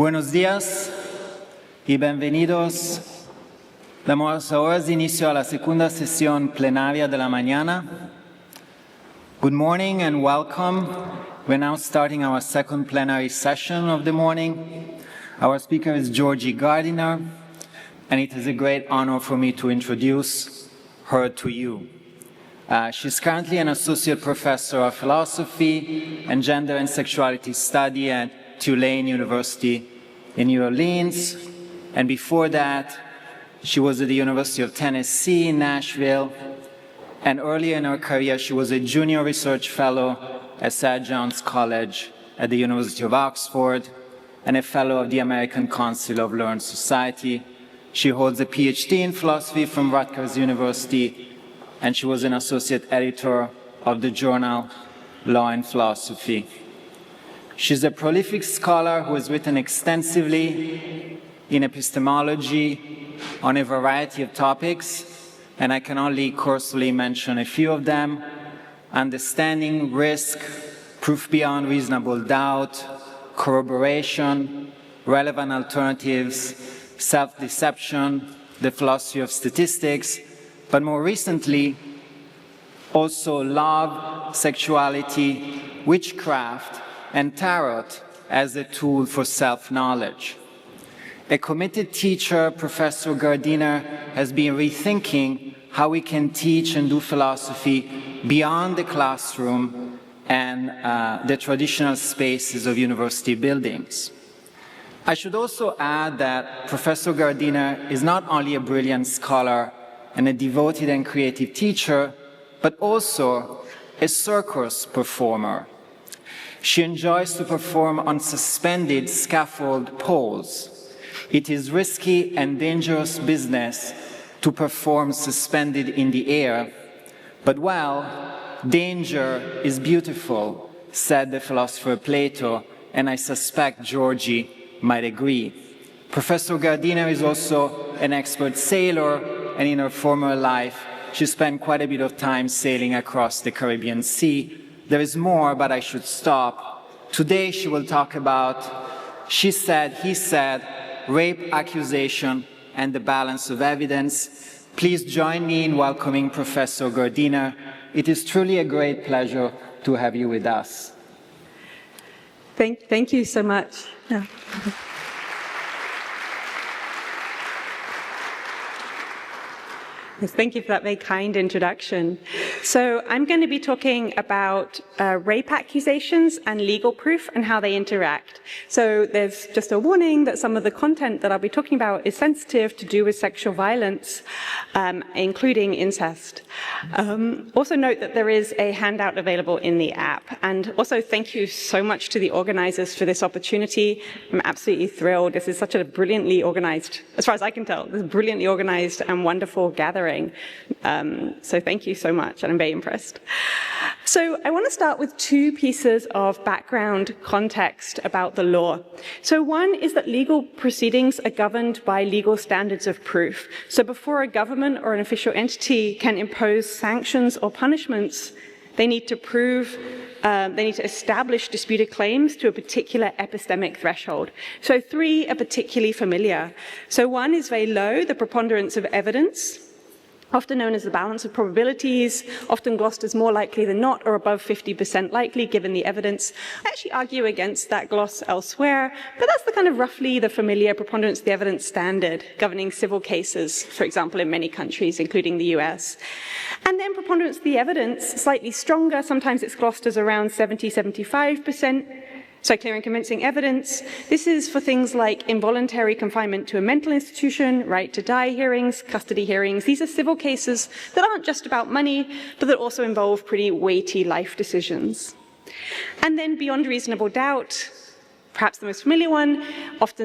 Buenos días y bienvenidos. Damos ahora inicio a la segunda sesión plenaria de la mañana. Good morning and welcome. We're now starting our second plenary session of the morning. Our speaker is Georgi Gardiner, and it is a great honor for me to introduce her to you. She's currently an associate professor of philosophy and gender and sexuality study at Tulane University in New Orleans, and before that, she was at the University of Tennessee in Nashville, and earlier in her career, she was a junior research fellow at St. John's College at the University of Oxford, and a fellow of the American Council of Learned Society. She holds a PhD in philosophy from Rutgers University, and she was an associate editor of the journal Law and Philosophy. She's a prolific scholar who has written extensively in epistemology on a variety of topics, and I can only coarsely mention a few of them: understanding risk, proof beyond reasonable doubt, corroboration, relevant alternatives, self-deception, the philosophy of statistics, but more recently, also love, sexuality, witchcraft, and tarot as a tool for self-knowledge. A committed teacher, Professor Gardiner, has been rethinking how we can teach and do philosophy beyond the classroom and the traditional spaces of university buildings. I should also add that Professor Gardiner is not only a brilliant scholar and a devoted and creative teacher, but also a circus performer. She enjoys to perform on suspended scaffold poles. It is risky and dangerous business to perform suspended in the air, but well, danger is beautiful, said the philosopher Plato, and I suspect Georgi might agree. Professor Gardiner is also an expert sailor, and in her former life, she spent quite a bit of time sailing across the Caribbean Sea. There is more, but I should stop. Today she will talk about she said, he said, rape accusation and the balance of evidence. Please join me in welcoming Professor Gardiner. It is truly a great pleasure to have you with us. Thank you so much. Yeah. Yes, thank you for that very kind introduction. So I'm going to be talking about rape accusations and legal proof and how they interact. So there's just a warning that some of the content that I'll be talking about is sensitive to do with sexual violence, including incest. Also note that there is a handout available in the app. And also thank you so much to the organizers for this opportunity. I'm absolutely thrilled. This is such a brilliantly organized, as far as I can tell, this is a brilliantly organized and wonderful gathering. So thank you so much, and I'm very impressed. So I want to start with two pieces of background context about the law. So one is that legal proceedings are governed by legal standards of proof. So before a government or an official entity can impose sanctions or punishments, they need to establish disputed claims to a particular epistemic threshold. So three are particularly familiar. So one is very low, the preponderance of evidence, often known as the balance of probabilities, often glossed as more likely than not or above 50% likely given the evidence. I actually argue against that gloss elsewhere, but that's the kind of roughly the familiar preponderance of the evidence standard governing civil cases, for example, in many countries, including the US. And then preponderance of the evidence, slightly stronger, sometimes it's glossed as around 70-75%. So clear and convincing evidence. This is for things like involuntary confinement to a mental institution, right to die hearings, custody hearings. These are civil cases that aren't just about money, but that also involve pretty weighty life decisions. And then beyond reasonable doubt, perhaps the most familiar one,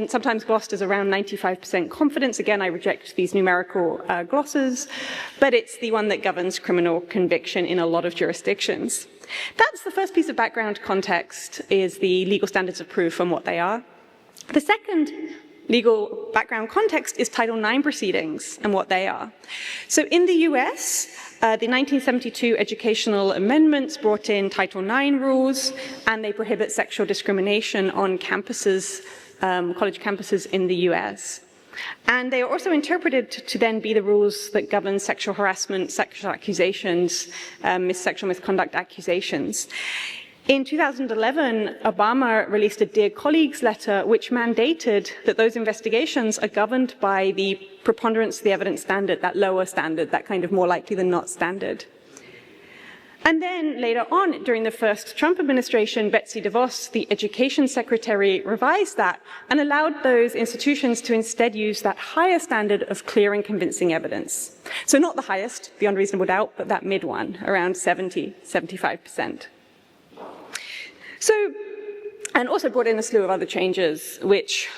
sometimes glossed as around 95% confidence. Again, I reject these numerical glosses, but it's the one that governs criminal conviction in a lot of jurisdictions. That's the first piece of background context, is the legal standards of proof and what they are. The second legal background context is Title IX proceedings and what they are. So in the US, the 1972 educational amendments brought in Title IX rules, and they prohibit sexual discrimination on campuses college campuses in the US. And they are also interpreted to then be the rules that govern sexual harassment, sexual accusations, sexual misconduct accusations. In 2011, Obama released a Dear Colleagues letter which mandated that those investigations are governed by the preponderance of the evidence standard, that lower standard, that kind of more likely than not standard. And then later on, during the first Trump administration, Betsy DeVos, the education secretary, revised that and allowed those institutions to instead use that higher standard of clear and convincing evidence. So not the highest, beyond reasonable doubt, but that mid one, around 75%. So, and also brought in a slew of other changes, which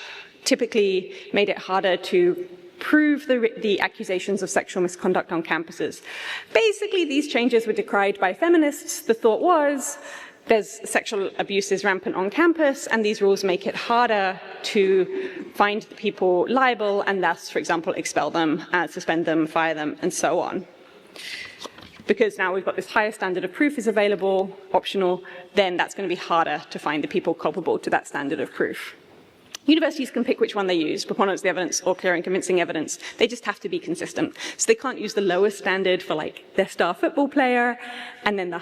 typically made it harder to prove the accusations of sexual misconduct on campuses. Basically, these changes were decried by feminists. The thought was, there's sexual abuse is rampant on campus, and these rules make it harder to find the people liable, and thus, for example, expel them, suspend them, fire them, and so on. Because now we've got this higher standard of proof is available, optional, then that's going to be harder to find the people culpable to that standard of proof. Universities can pick which one they use, preponderance of the evidence or clear and convincing evidence. They just have to be consistent. So they can't use the lower standard for like their star football player, and then the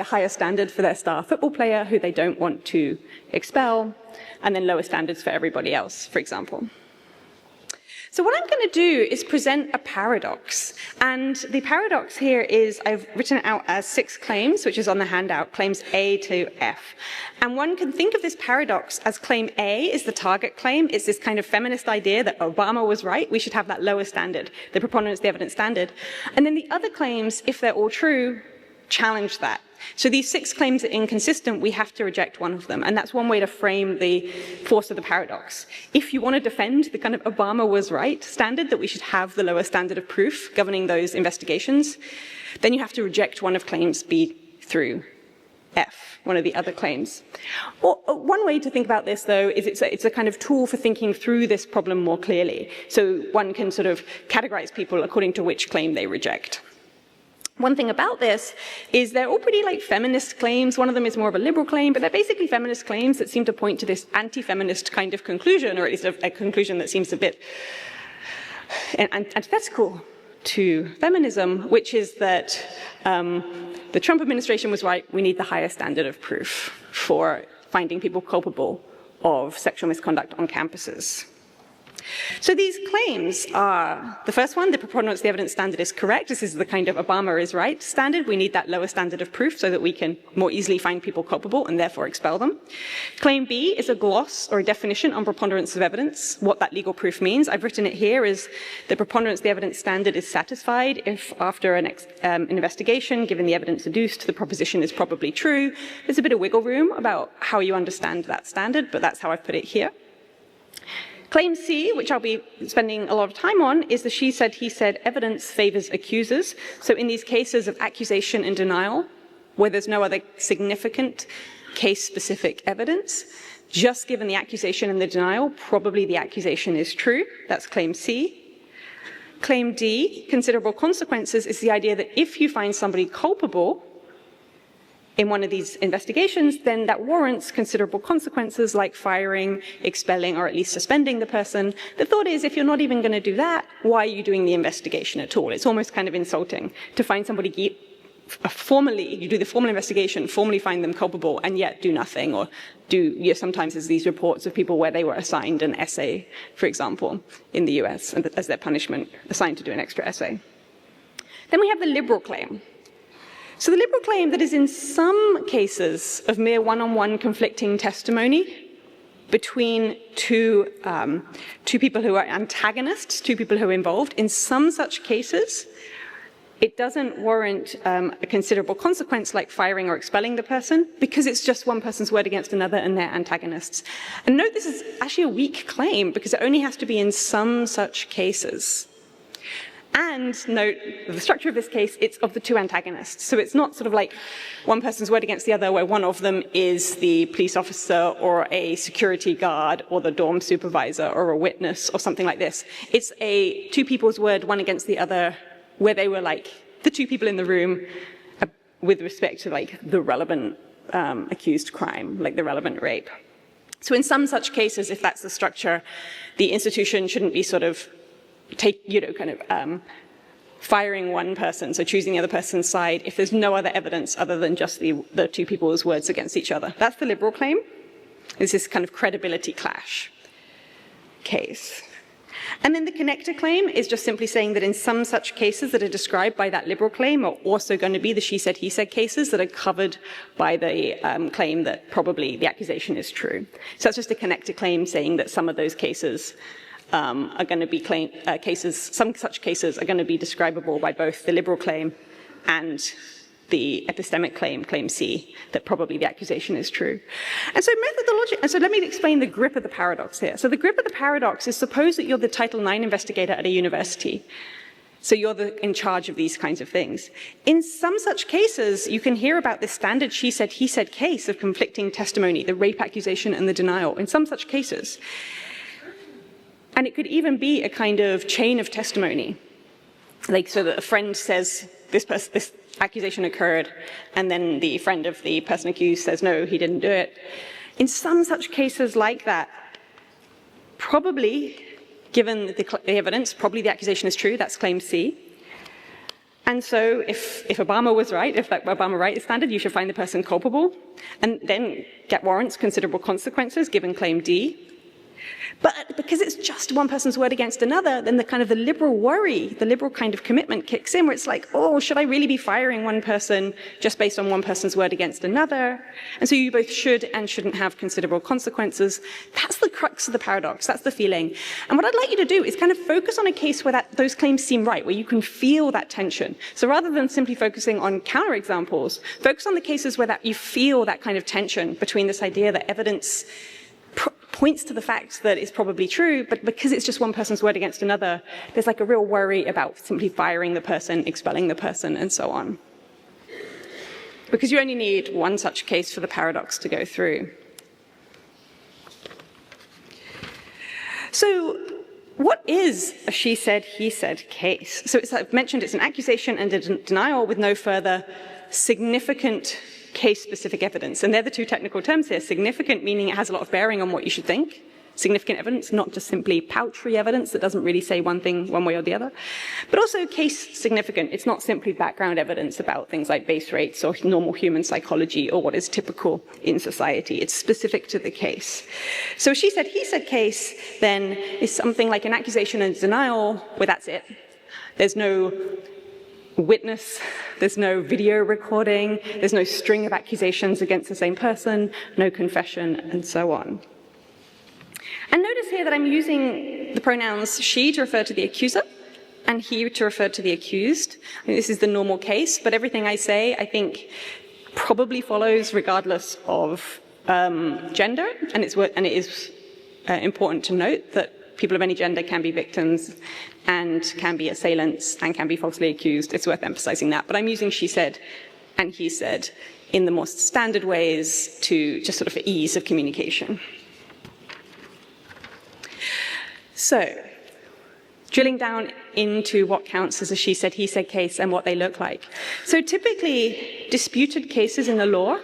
higher standard for their star football player who they don't want to expel, and then lower standards for everybody else, for example. So what I'm going to do is present a paradox. And the paradox here is I've written it out as 6 claims, which is on the handout, claims A to F. And one can think of this paradox as claim A is the target claim. It's this kind of feminist idea that Obama was right. We should have that lower standard, the preponderance of the evidence standard. And then the other claims, if they're all true, challenge that. So these 6 claims are inconsistent, we have to reject one of them. And that's one way to frame the force of the paradox. If you want to defend the kind of Obama was right standard, that we should have the lower standard of proof governing those investigations, then you have to reject one of claims B through F, one of the other claims. Or, one way to think about this, though, is it's a kind of tool for thinking through this problem more clearly. So one can sort of categorize people according to which claim they reject. One thing about this is they're all pretty like feminist claims. One of them is more of a liberal claim, but they're basically feminist claims that seem to point to this anti-feminist kind of conclusion, or at least a conclusion that seems a bit antithetical to feminism, which is that the Trump administration was right, we need the higher standard of proof for finding people culpable of sexual misconduct on campuses. So these claims are, the first one, the preponderance of the evidence standard is correct. This is the kind of Obama is right standard. We need that lower standard of proof so that we can more easily find people culpable and therefore expel them. Claim B is a gloss or a definition on preponderance of evidence, what that legal proof means. I've written it here as the preponderance of the evidence standard is satisfied if after an investigation, given the evidence adduced, the proposition is probably true. There's a bit of wiggle room about how you understand that standard, but that's how I've put it here. Claim C, which I'll be spending a lot of time on, is the she said, he said evidence favors accusers. So in these cases of accusation and denial, where there's no other significant case-specific evidence, just given the accusation and the denial, probably the accusation is true. That's claim C. Claim D, considerable consequences, is the idea that if you find somebody culpable in one of these investigations, then that warrants considerable consequences like firing, expelling, or at least suspending the person. The thought is, if you're not even going to do that, why are you doing the investigation at all? It's almost kind of insulting to find somebody formally, you do the formal investigation, formally find them culpable, and yet do nothing, or sometimes there's these reports of people where they were assigned an essay, for example, in the US, as their punishment, assigned to do an extra essay. Then we have the liberal claim. So the liberal claim that is in some cases of mere one-on-one conflicting testimony between two people who are antagonists, two people who are involved, in some such cases, it doesn't warrant a considerable consequence like firing or expelling the person because it's just one person's word against another and they're antagonists. And note this is actually a weak claim because it only has to be in some such cases. And note, the structure of this case, it's of the two antagonists. So it's not sort of like one person's word against the other, where one of them is the police officer or a security guard or the dorm supervisor or a witness or something like this. It's two people's word, one against the other, where they were like the two people in the room with respect to like the relevant accused crime, like the relevant rape. So in some such cases, if that's the structure, the institution shouldn't be sort of firing one person, so choosing the other person's side, if there's no other evidence other than just the two people's words against each other. That's the liberal claim. It's this kind of credibility clash case. And then the connector claim is just simply saying that in some such cases that are described by that liberal claim are also going to be the she said, he said cases that are covered by the claim that probably the accusation is true. So that's just a connector claim saying that some of those cases are going to be some such cases are going to be describable by both the liberal claim and the epistemic claim, claim C, that probably the accusation is true. And so let me explain the grip of the paradox here. So the grip of the paradox is, suppose that you're the Title IX investigator at a university. So you're in charge of these kinds of things. In some such cases, you can hear about this standard she said, he said case of conflicting testimony, the rape accusation and the denial, in some such cases. And it could even be a kind of chain of testimony. Like, so that a friend says, this accusation occurred, and then the friend of the person accused says, no, he didn't do it. In some such cases like that, probably, given the evidence, probably the accusation is true, that's claim C. And so if Obama was right, if that Obama right is standard, you should find the person culpable, and then get warrants, considerable consequences, given claim D. But because it's just one person's word against another, then the liberal worry, the liberal kind of commitment kicks in, where it's like, oh, should I really be firing one person just based on one person's word against another? And so you both should and shouldn't have considerable consequences. That's the crux of the paradox. That's the feeling. And what I'd like you to do is kind of focus on a case where those claims seem right, where you can feel that tension. So rather than simply focusing on counterexamples, focus on the cases where you feel that kind of tension between this idea that evidence points to the fact that it's probably true, but because it's just one person's word against another, there's like a real worry about simply firing the person, expelling the person, and so on. Because you only need one such case for the paradox to go through. So what is a she said, he said case? So I've mentioned it's an accusation and a denial with no further significant case-specific evidence. And they're the two technical terms here. Significant, meaning it has a lot of bearing on what you should think. Significant evidence, not just simply paltry evidence that doesn't really say one thing one way or the other. But also case significant. It's not simply background evidence about things like base rates or normal human psychology or what is typical in society. It's specific to the case. So a she said, he said case then is something like an accusation and denial where that's it. There's no witness, there's no video recording, there's no string of accusations against the same person, no confession, and so on. And notice here that I'm using the pronouns she to refer to the accuser and he to refer to the accused. I mean, this is the normal case, but everything I say, I think, probably follows regardless of gender, and it is important to note that people of any gender can be victims and can be assailants and can be falsely accused. It's worth emphasizing that. But I'm using she said and he said in the most standard ways to just sort of for ease of communication. So, drilling down into what counts as a she said, he said case and what they look like. So typically, disputed cases in the law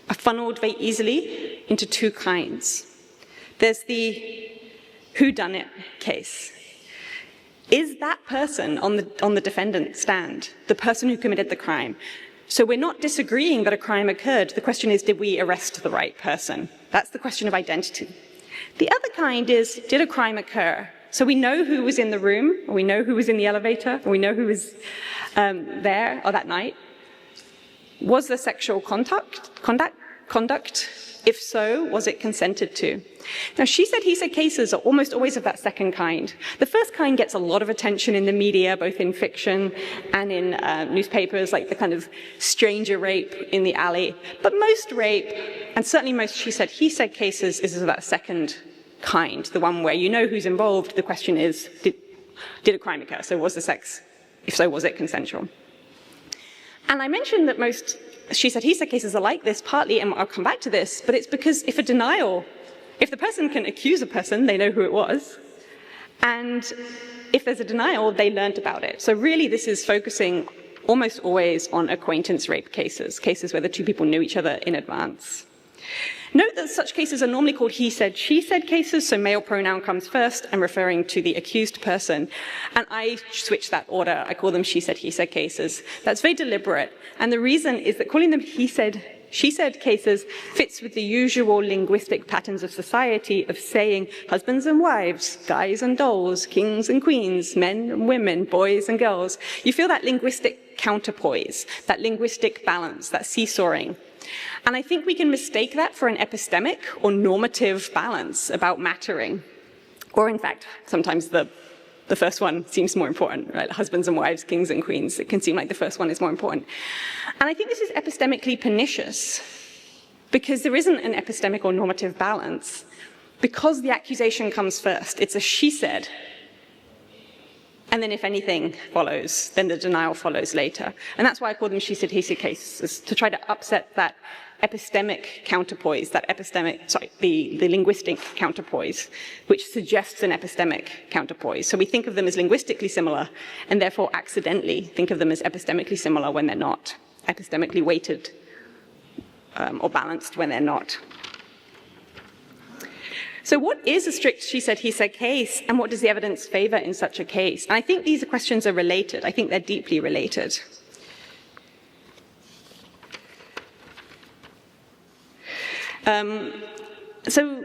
are funneled very easily into two kinds. There's the whodunit case. Is that person on the defendant's stand the person who committed the crime? So we're not disagreeing that a crime occurred. The question is, did we arrest the right person? That's the question of identity. The other kind is, did a crime occur? So we know who was in the room, or we know who was in the elevator, or we know who was there or that night. Was there sexual conduct? If so, was it consented to? Now, she said, he said cases are almost always of that second kind. The first kind gets a lot of attention in the media, both in fiction and in newspapers, like the kind of stranger rape in the alley. But most rape, and certainly most she said, he said cases, is of that second kind, the one where you know who's involved. The question is, did a crime occur? So was the sex, if so, was it consensual? And I mentioned that most she said, he said cases are like this partly, and I'll come back to this, but it's because if the person can accuse a person, they know who it was, and if there's a denial, they learned about it. So really this is focusing almost always on acquaintance rape cases where the two people knew each other in advance. Note that such cases are normally called he said, she said cases, so male pronoun comes first and referring to the accused person. And I switch that order. I call them she said, he said cases. That's very deliberate. And the reason is that calling them he said, she said cases fits with the usual linguistic patterns of society of saying husbands and wives, guys and dolls, kings and queens, men and women, boys and girls. You feel that linguistic counterpoise, that linguistic balance, that seesawing. And I think we can mistake that for an epistemic or normative balance about mattering. Or in fact, sometimes the first one seems more important, right? Husbands and wives, kings and queens. It can seem like the first one is more important. And I think this is epistemically pernicious because there isn't an epistemic or normative balance. Because the accusation comes first, it's a she said. And then if anything follows, then the denial follows later. And that's why I call them she said, he said cases, to try to upset that epistemic counterpoise, the linguistic counterpoise, which suggests an epistemic counterpoise. So we think of them as linguistically similar, and therefore accidentally think of them as epistemically similar when they're not, epistemically weighted or balanced when they're not. So what is a strict she said, he said case, and what does the evidence favor in such a case? And I think these questions are related. I think they're deeply related. So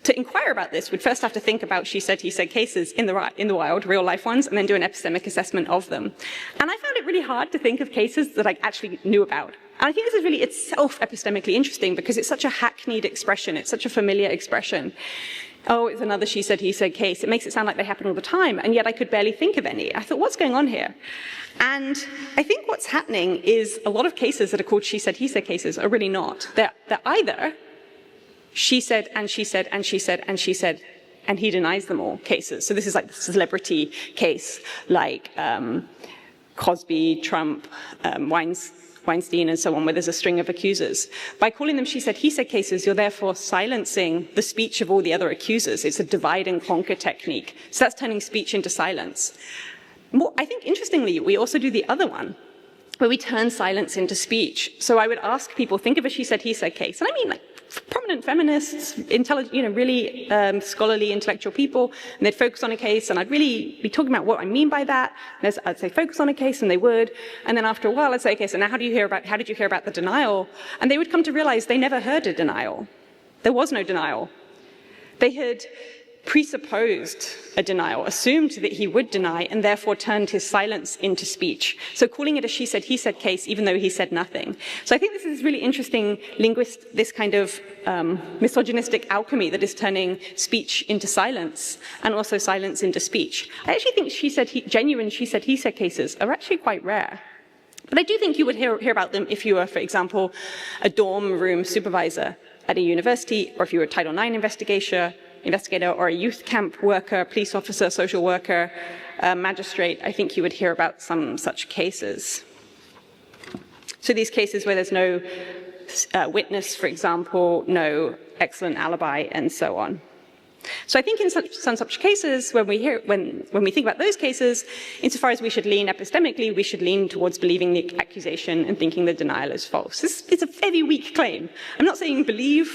to inquire about this, we'd first have to think about she said, he said cases in the wild, real life ones, and then do an epistemic assessment of them. And I found it really hard to think of cases that I actually knew about. And I think this is really itself epistemically interesting because it's such a hackneyed expression. It's such a familiar expression. Oh, it's another she said, he said case. It makes it sound like they happen all the time, and yet I could barely think of any. I thought, what's going on here? And I think what's happening is a lot of cases that are called she said, he said cases are really not. They're either she said, and she said, and she said, and she said, and he denies them all cases. So this is like the celebrity case, like Cosby, Trump, Weinstein, and so on, where there's a string of accusers. By calling them she said, he said cases, you're therefore silencing the speech of all the other accusers. It's a divide and conquer technique. So that's turning speech into silence. I think, interestingly, we also do the other one, where we turn silence into speech. So I would ask people, think of a she said, he said case. And I mean, like, prominent feminists, intelligent, really scholarly, intellectual people, and they'd focus on a case, and I'd really be talking about what I mean by that. And I'd say, focus on a case, and they would. And then after a while, I'd say, okay, so now how did you hear about the denial? And they would come to realize they never heard a denial. There was no denial. They had presupposed a denial, assumed that he would deny, and therefore turned his silence into speech. So calling it a she said, he said case, even though he said nothing. So I think this is really interesting this kind of misogynistic alchemy that is turning speech into silence, and also silence into speech. I actually think genuine she said, he said cases are actually quite rare. But I do think you would hear about them if you were, for example, a dorm room supervisor at a university, or if you were a Title IX investigator, or a youth camp worker, police officer, social worker, magistrate. I think you would hear about some such cases. So these cases where there's no witness, for example, no excellent alibi, and so on. So I think in some such cases, when we think about those cases, insofar as we should lean epistemically, we should lean towards believing the accusation and thinking the denial is false. This is a very weak claim. I'm not saying believe.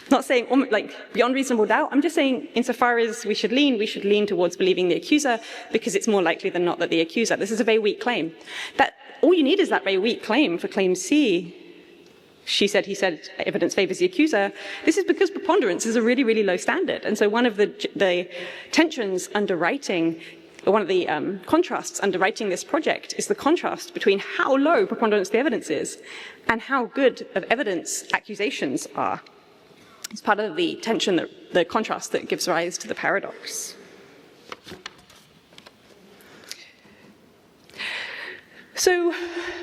Not saying like beyond reasonable doubt. I'm just saying insofar as we should lean towards believing the accuser because it's more likely than not that the accuser. This is a very weak claim. That all you need is that very weak claim for claim C. She said, he said, evidence favors the accuser. This is because preponderance is a really, really low standard. And so one of the tensions underwriting, or one of the contrasts underwriting this project is the contrast between how low preponderance the evidence is and how good of evidence accusations are. It's part of the tension, the contrast that gives rise to the paradox. So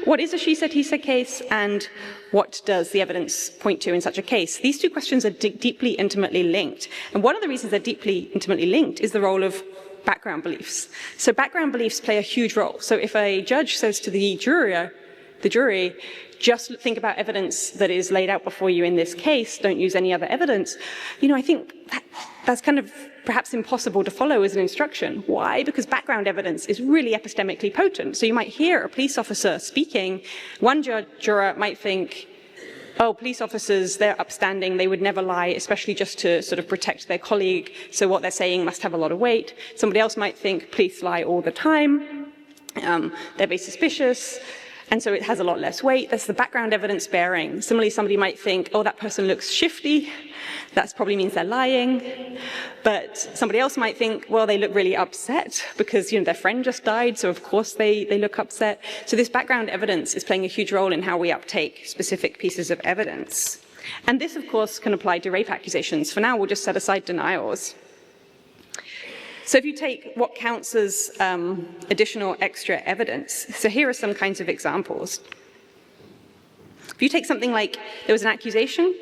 what is a she said, he said case, and what does the evidence point to in such a case? These two questions are deeply, intimately linked. And one of the reasons they're deeply, intimately linked is the role of background beliefs. So background beliefs play a huge role. So if a judge says to the jury, just think about evidence that is laid out before you in this case, don't use any other evidence, I think that's kind of perhaps impossible to follow as an instruction. Why? Because background evidence is really epistemically potent. So you might hear a police officer speaking, one juror might think, police officers, they're upstanding, they would never lie, especially just to sort of protect their colleague, so what they're saying must have a lot of weight. Somebody else might think police lie all the time, they're very suspicious, and so it has a lot less weight. That's the background evidence bearing. Similarly, somebody might think, oh, that person looks shifty, that probably means they're lying. But somebody else might think, well, they look really upset because, their friend just died, so of course they look upset. So this background evidence is playing a huge role in how we uptake specific pieces of evidence. And this, of course, can apply to rape accusations. For now, we'll just set aside denials. So if you take what counts as additional extra evidence, so here are some kinds of examples. If you take something like there was an accusation,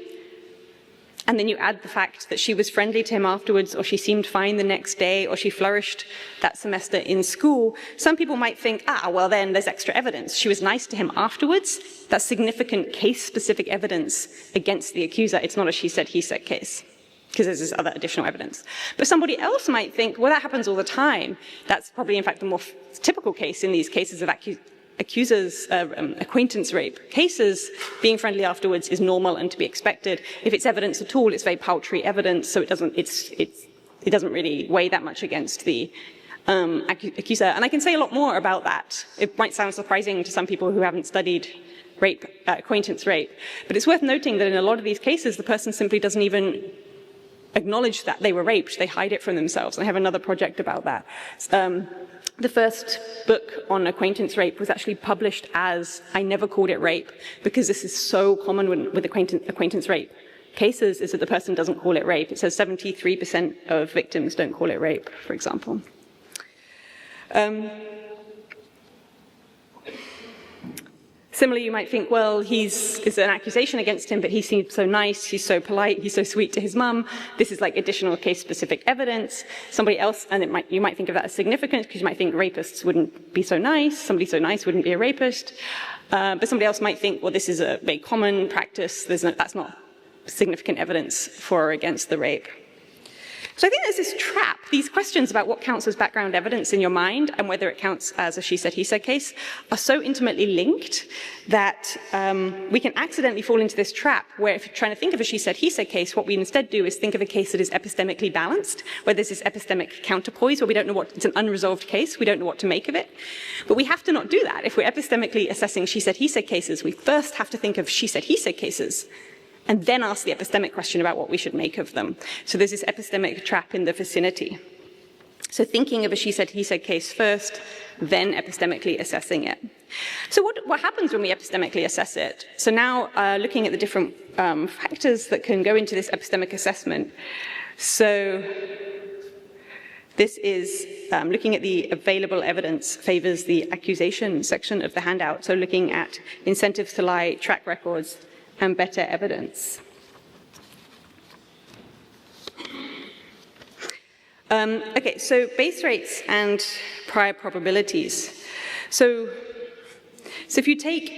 and then you add the fact that she was friendly to him afterwards, or she seemed fine the next day, or she flourished that semester in school, some people might think, well, then there's extra evidence. She was nice to him afterwards. That's significant case-specific evidence against the accuser. It's not a she said, he said case, because there's this other additional evidence. But somebody else might think, well, that happens all the time. That's probably, in fact, the more typical case in these cases of accusers, acquaintance rape cases. Being friendly afterwards is normal and to be expected. If it's evidence at all, it's very paltry evidence, so it doesn't really weigh that much against the accuser. And I can say a lot more about that. It might sound surprising to some people who haven't studied rape, acquaintance rape, but it's worth noting that in a lot of these cases, the person simply doesn't even acknowledge that they were raped. They hide it from themselves. I have another project about that. The first book on acquaintance rape was actually published as I never called it rape, because this is so common with acquaintance rape cases, is that the person doesn't call it rape. It says 73% of victims don't call it rape, for example. Similarly, you might think, well, it's an accusation against him, but he seemed so nice, he's so polite, he's so sweet to his mum. This is like additional case-specific evidence. Somebody else, and you might think of that as significant, because you might think rapists wouldn't be so nice, somebody so nice wouldn't be a rapist. But somebody else might think, well, this is a very common practice, that's not significant evidence for or against the rape. So I think there's this trap. These questions about what counts as background evidence in your mind and whether it counts as a she said, he said case are so intimately linked that we can accidentally fall into this trap where if you're trying to think of a she said, he said case, what we instead do is think of a case that is epistemically balanced, where there's this epistemic counterpoise, where we don't know it's an unresolved case, we don't know what to make of it. But we have to not do that. If we're epistemically assessing she said, he said cases, we first have to think of she said, he said cases, and then ask the epistemic question about what we should make of them. So there's this epistemic trap in the vicinity. So thinking of a she said, he said case first, then epistemically assessing it. So what happens when we epistemically assess it? So now looking at the different factors that can go into this epistemic assessment. So this is looking at the available evidence favors the accusation section of the handout. So looking at incentives to lie, track records, and better evidence. Okay, so base rates and prior probabilities. So if you take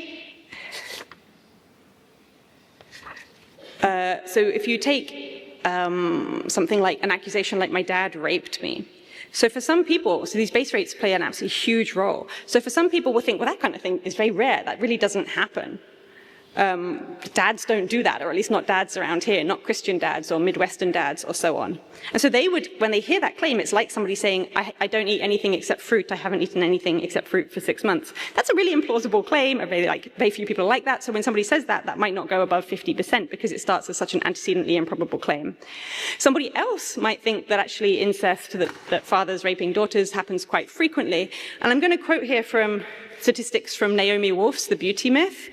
something like an accusation like my dad raped me. So for some people, these base rates play an absolutely huge role. So for some people, we'll think, well, that kind of thing is very rare. That really doesn't happen. Dads don't do that, or at least not dads around here, not Christian dads or Midwestern dads or so on. And so they would, when they hear that claim, it's like somebody saying, I don't eat anything except fruit, I haven't eaten anything except fruit for 6 months. That's a really implausible claim, very few people like that, so when somebody says that, that might not go above 50% because it starts as such an antecedently improbable claim. Somebody else might think that actually incest, that fathers raping daughters happens quite frequently. And I'm going to quote here from statistics from Naomi Wolf's The Beauty Myth.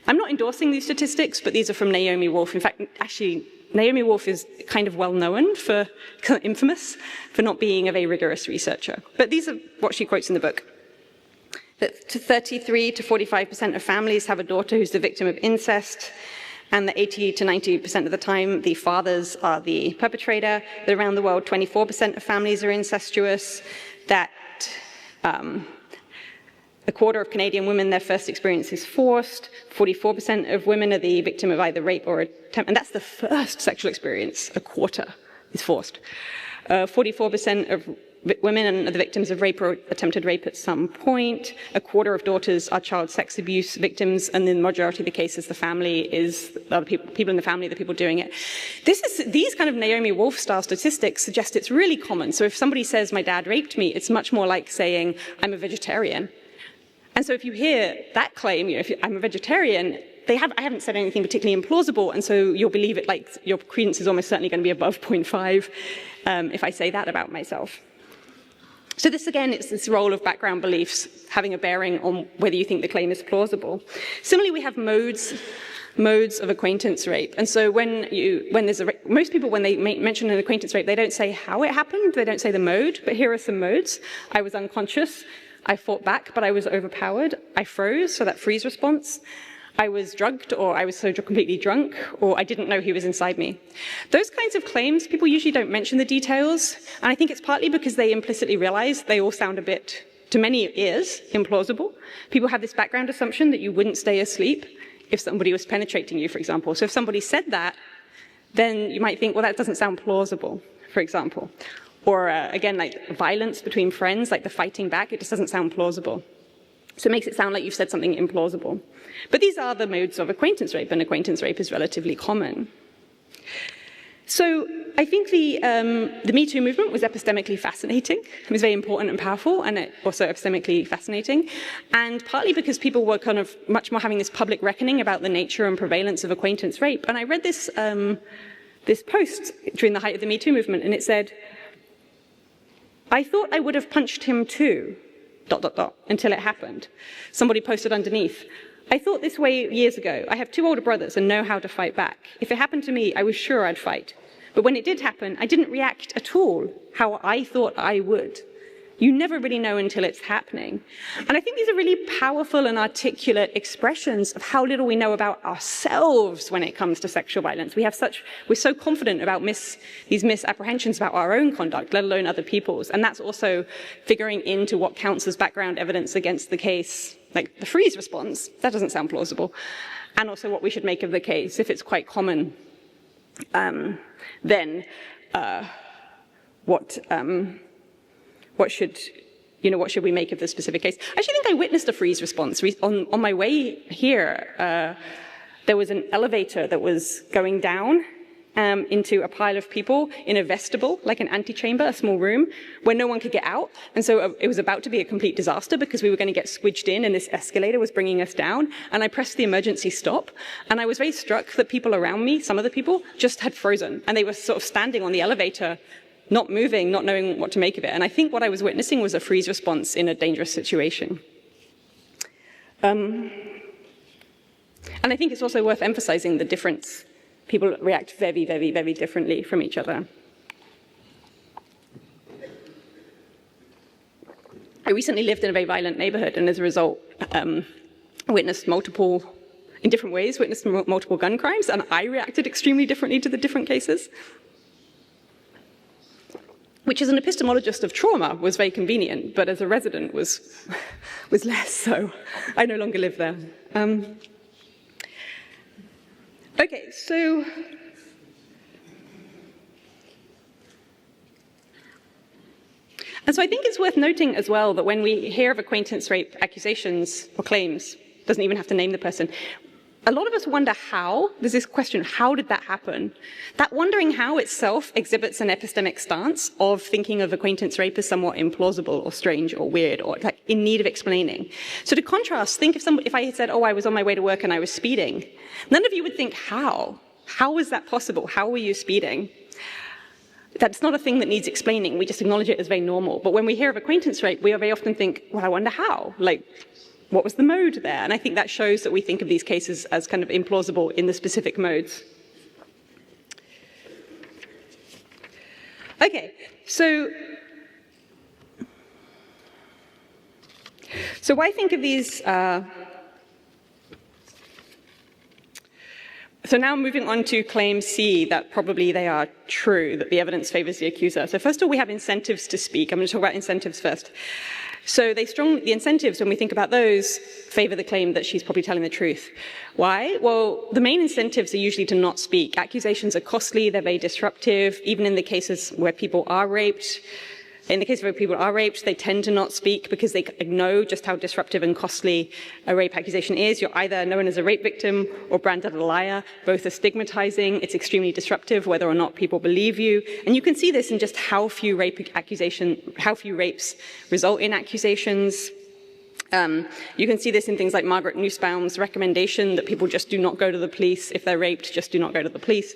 I'm not endorsing these statistics, but these are from Naomi Wolf. In fact, actually, Naomi Wolf is kind of well known for, infamous, for not being a very rigorous researcher. But these are what she quotes in the book. That 33 to 45% of families have a daughter who's the victim of incest, and that 80 to 90% of the time, the fathers are the perpetrator. That around the world, 24% of families are incestuous. That a quarter of Canadian women, their first experience is forced. 44% of women are the victim of either rape or attempt, and that's the first sexual experience. A quarter is forced. 44% of women are the victims of rape or attempted rape at some point. A quarter of daughters are child sex abuse victims, and in the majority of the cases, the family is the people in the family, the people doing it. These kind of Naomi Wolf-style statistics suggest it's really common. So if somebody says, my dad raped me, it's much more like saying, I'm a vegetarian. And so if you hear that claim, if I'm a vegetarian, I haven't said anything particularly implausible, and so you'll believe it, like your credence is almost certainly going to be above 0.5 if I say that about myself. So this, again, it's this role of background beliefs having a bearing on whether you think the claim is plausible. Similarly, we have modes of acquaintance rape. And so most people, when they mention an acquaintance rape, they don't say how it happened, they don't say the mode, but here are some modes. I was unconscious, I fought back, but I was overpowered, I froze, so that freeze response. I was drugged, or I was so completely drunk, or I didn't know he was inside me. Those kinds of claims, people usually don't mention the details, and I think it's partly because they implicitly realize they all sound a bit, to many ears, implausible. People have this background assumption that you wouldn't stay asleep if somebody was penetrating you, for example. So if somebody said that, then you might think, well, that doesn't sound plausible, for example. Or again, like violence between friends, like the fighting back, it just doesn't sound plausible. So it makes it sound like you've said something implausible. But these are the modes of acquaintance rape, and acquaintance rape is relatively common. So I think the Me Too movement was epistemically fascinating. It was very important and powerful, and also epistemically fascinating. And partly because people were kind of much more having this public reckoning about the nature and prevalence of acquaintance rape. And I read this post during the height of the Me Too movement, and it said, I thought I would have punched him too, ... until it happened. Somebody posted underneath, I thought this way years ago. I have 2 older brothers and know how to fight back. If it happened to me, I was sure I'd fight. But when it did happen, I didn't react at all how I thought I would. You never really know until it's happening. And I think these are really powerful and articulate expressions of how little we know about ourselves when it comes to sexual violence. We're so confident about these misapprehensions about our own conduct, let alone other people's. And that's also figuring into what counts as background evidence against the case, like the freeze response. That doesn't sound plausible. And also what we should make of the case. If it's quite common, then what should we make of this specific case? I actually think I witnessed a freeze response. On my way here, there was an elevator that was going down into a pile of people in a vestibule, like an antechamber, a small room, where no one could get out. And so it was about to be a complete disaster because we were going to get squidged in and this escalator was bringing us down. And I pressed the emergency stop. And I was very struck that people around me, some of the people, just had frozen. And they were sort of standing on the elevator, not moving, not knowing what to make of it. And I think what I was witnessing was a freeze response in a dangerous situation. And I think it's also worth emphasizing the difference. People react very, very, very differently from each other. I recently lived in a very violent neighborhood, and as a result, witnessed multiple gun crimes, and I reacted extremely differently to the different cases. Which as an epistemologist of trauma was very convenient, but as a resident was less so. I no longer live there. Okay, so I think it's worth noting as well that when we hear of acquaintance rape accusations or claims, doesn't even have to name the person, a lot of us wonder how. There's this question, how did that happen? That wondering how itself exhibits an epistemic stance of thinking of acquaintance rape as somewhat implausible or strange or weird or like in need of explaining. So to contrast, think if I had said, oh, I was on my way to work and I was speeding, none of you would think, how? How was that possible? How were you speeding? That's not a thing that needs explaining. We just acknowledge it as very normal. But when we hear of acquaintance rape, we very often think, well, I wonder how? Like, what was the mode there? And I think that shows that we think of these cases as kind of implausible in the specific modes. Okay, so why think of these? So now moving on to claim C, that probably they are true, that the evidence favors the accuser. So first of all, we have incentives to speak. I'm going to talk about incentives first. So the incentives, when we think about those, favor the claim that she's probably telling the truth. Why? Well, the main incentives are usually to not speak. Accusations are costly, they're very disruptive, even in the cases where people are raped. In the case where people are raped, they tend to not speak because they know just how disruptive and costly a rape accusation is. You're either known as a rape victim or branded a liar. Both are stigmatizing. It's extremely disruptive whether or not people believe you. And you can see this in just how few rapes result in accusations. You can see this in things like Margaret Nussbaum's recommendation that people just do not go to the police. If they're raped, just do not go to the police,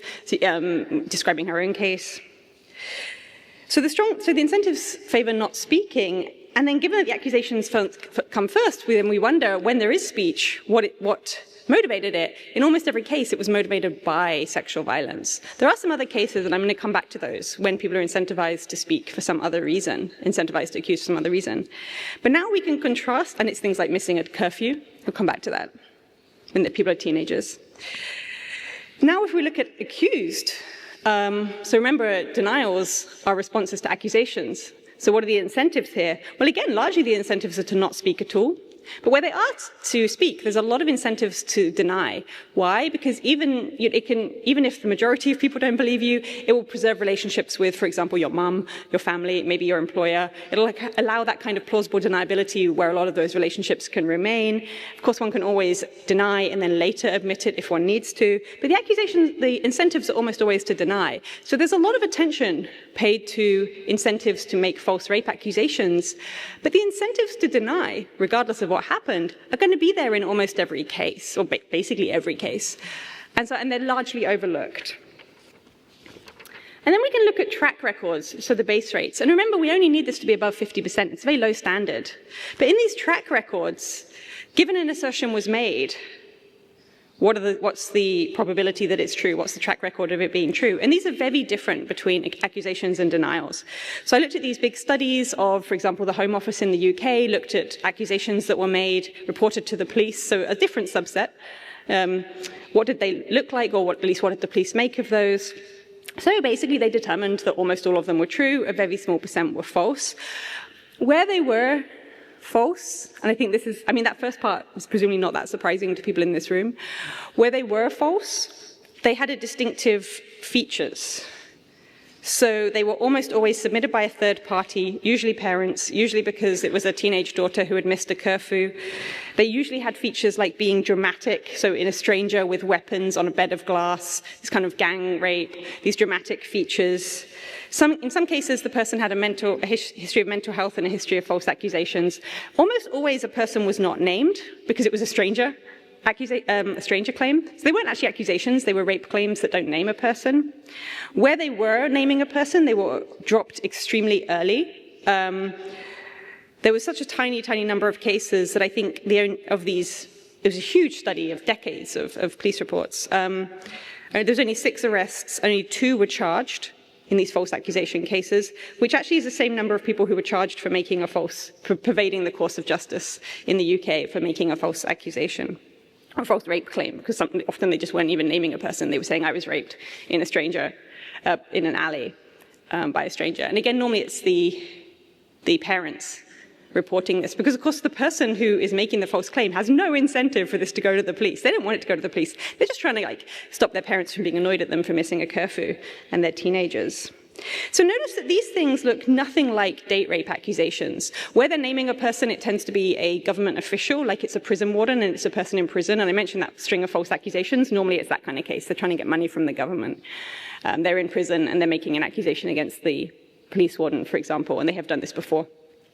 describing her own case. So the incentives favor not speaking, and then given that the accusations come first, then we wonder, when there is speech, what motivated it. In almost every case, it was motivated by sexual violence. There are some other cases, and I'm going to come back to those, when people are incentivized to speak for some other reason, incentivized to accuse for some other reason. But now we can contrast, and it's things like missing a curfew. We'll come back to that, when the people are teenagers. Now if we look at accused, so remember, denials are responses to accusations. So what are the incentives here? Well, again, largely the incentives are to not speak at all. But where they are to speak, there's a lot of incentives to deny. Why? Because even if the majority of people don't believe you, it will preserve relationships with, for example, your mum, your family, maybe your employer. It'll allow that kind of plausible deniability where a lot of those relationships can remain. Of course, one can always deny and then later admit it if one needs to. But the incentives are almost always to deny. So there's a lot of attention paid to incentives to make false rape accusations. But the incentives to deny, regardless of what happened, are going to be there in almost every case, or basically every case. And they're largely overlooked. And then we can look at track records, so the base rates. And remember, we only need this to be above 50%. It's a very low standard. But in these track records, given an assertion was made, what's the probability that it's true? What's the track record of it being true? And these are very different between accusations and denials. So I looked at these big studies of, for example, the Home Office in the UK, looked at accusations that were made, reported to the police, so a different subset. What did they look like, or at least what did the police make of those? So basically they determined that almost all of them were true, a very small percent were false. Where they were false, and I think that first part is presumably not that surprising to people in this room. Where they were false, they had a distinctive features. So they were almost always submitted by a third party, usually parents, usually because it was a teenage daughter who had missed a curfew. They usually had features like being dramatic, so in a stranger with weapons on a bed of glass, this kind of gang rape, these dramatic features. In some cases, the person had a history of mental health and a history of false accusations. Almost always a person was not named because it was a stranger claim. So they weren't actually accusations, they were rape claims that don't name a person. Where they were naming a person, they were dropped extremely early. There was such a tiny, tiny number of cases that I think there was a huge study of decades of police reports. There was only 6 arrests, only 2 were charged in these false accusation cases, which actually is the same number of people who were charged for pervading the course of justice in the UK for making a false accusation. Or false rape claim, because often they just weren't even naming a person. They were saying, I was raped in in an alley by a stranger. And again, normally it's the parents reporting this, because of course the person who is making the false claim has no incentive for this to go to the police. They don't want it to go to the police. They're just trying to stop their parents from being annoyed at them for missing a curfew, and they're teenagers. So notice that these things look nothing like date rape accusations. Where they're naming a person, it tends to be a government official, like it's a prison warden and it's a person in prison. And I mentioned that string of false accusations. Normally it's that kind of case. They're trying to get money from the government. They're in prison and they're making an accusation against the police warden, for example, and they have done this before.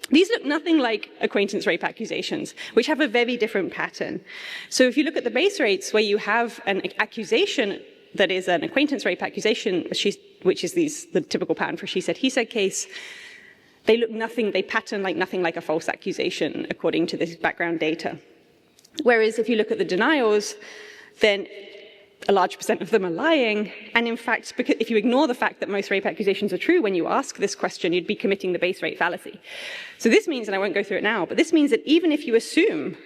These look nothing like acquaintance rape accusations, which have a very different pattern. So if you look at the base rates where you have an accusation that is an acquaintance rape accusation, which is the typical pattern for she said, he said case, they pattern like nothing like a false accusation according to this background data. Whereas if you look at the denials, then a large percent of them are lying. And in fact, if you ignore the fact that most rape accusations are true, when you ask this question, you'd be committing the base rate fallacy. So this means, and I won't go through it now, but this means that even if you assume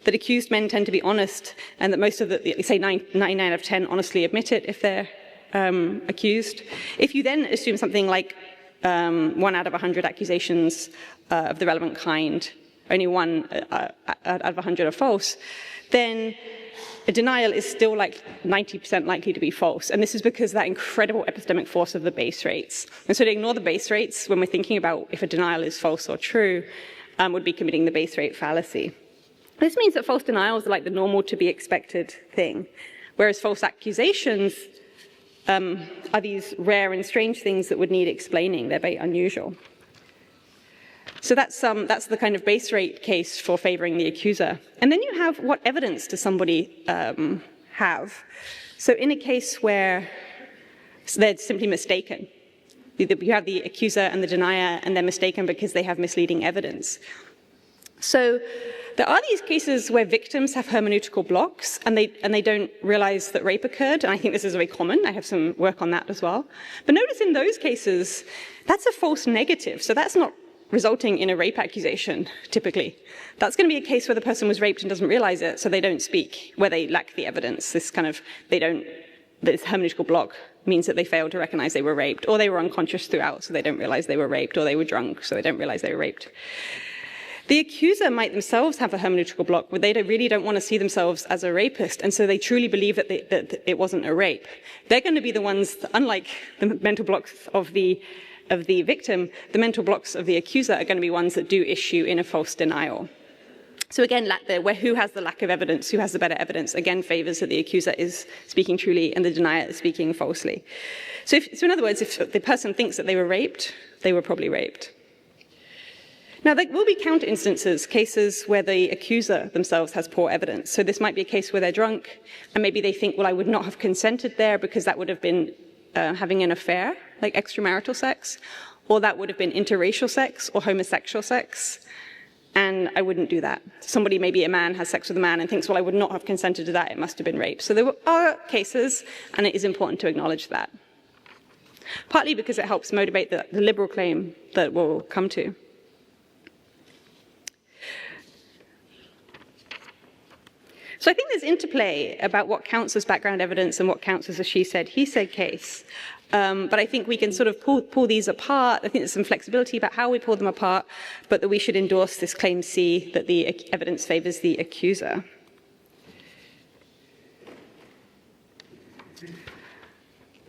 that accused men tend to be honest and that most of say 99 out of 10 honestly admit it if they're accused, if you then assume something like 1 out of 100 accusations of the relevant kind, only 1 out of 100 are false, then a denial is still like 90% likely to be false. And this is because of that incredible epistemic force of the base rates. And so to ignore the base rates when we're thinking about if a denial is false or true would be committing the base rate fallacy. This means that false denials are like the normal to be expected thing, whereas false accusations are these rare and strange things that would need explaining. They're very unusual. So that's the kind of base rate case for favoring the accuser. And then you have what evidence does somebody have? So in a case where they're simply mistaken, you have the accuser and the denier, and they're mistaken because they have misleading evidence. So there are these cases where victims have hermeneutical blocks and they don't realize that rape occurred, and I think this is very common. I have some work on that as well. But notice in those cases, that's a false negative, so that's not resulting in a rape accusation, typically. That's going to be a case where the person was raped and doesn't realize it, so they don't speak, where they lack the evidence. This hermeneutical block means that they failed to recognize they were raped, or they were unconscious throughout, so they don't realize they were raped, or they were drunk, so they don't realize they were raped. The accuser might themselves have a hermeneutical block where they really don't want to see themselves as a rapist, and so they truly believe that it wasn't a rape. They're going to be the ones, unlike the mental blocks of the victim, the mental blocks of the accuser are going to be ones that do issue in a false denial. So again, who has the lack of evidence, who has the better evidence, again favors that the accuser is speaking truly and the denier is speaking falsely. So in other words, if the person thinks that they were raped, they were probably raped. Now, there will be counter instances, cases where the accuser themselves has poor evidence. So this might be a case where they're drunk, and maybe they think, well, I would not have consented there because that would have been having an affair, like extramarital sex, or that would have been interracial sex or homosexual sex, and I wouldn't do that. Somebody, maybe a man, has sex with a man and thinks, well, I would not have consented to that, it must have been rape. So there are cases, and it is important to acknowledge that. Partly because it helps motivate the liberal claim that we'll come to. So I think there's interplay about what counts as background evidence and what counts as a she said, he said case. But I think we can sort of pull these apart. I think there's some flexibility about how we pull them apart, but that we should endorse this claim C that the evidence favors the accuser.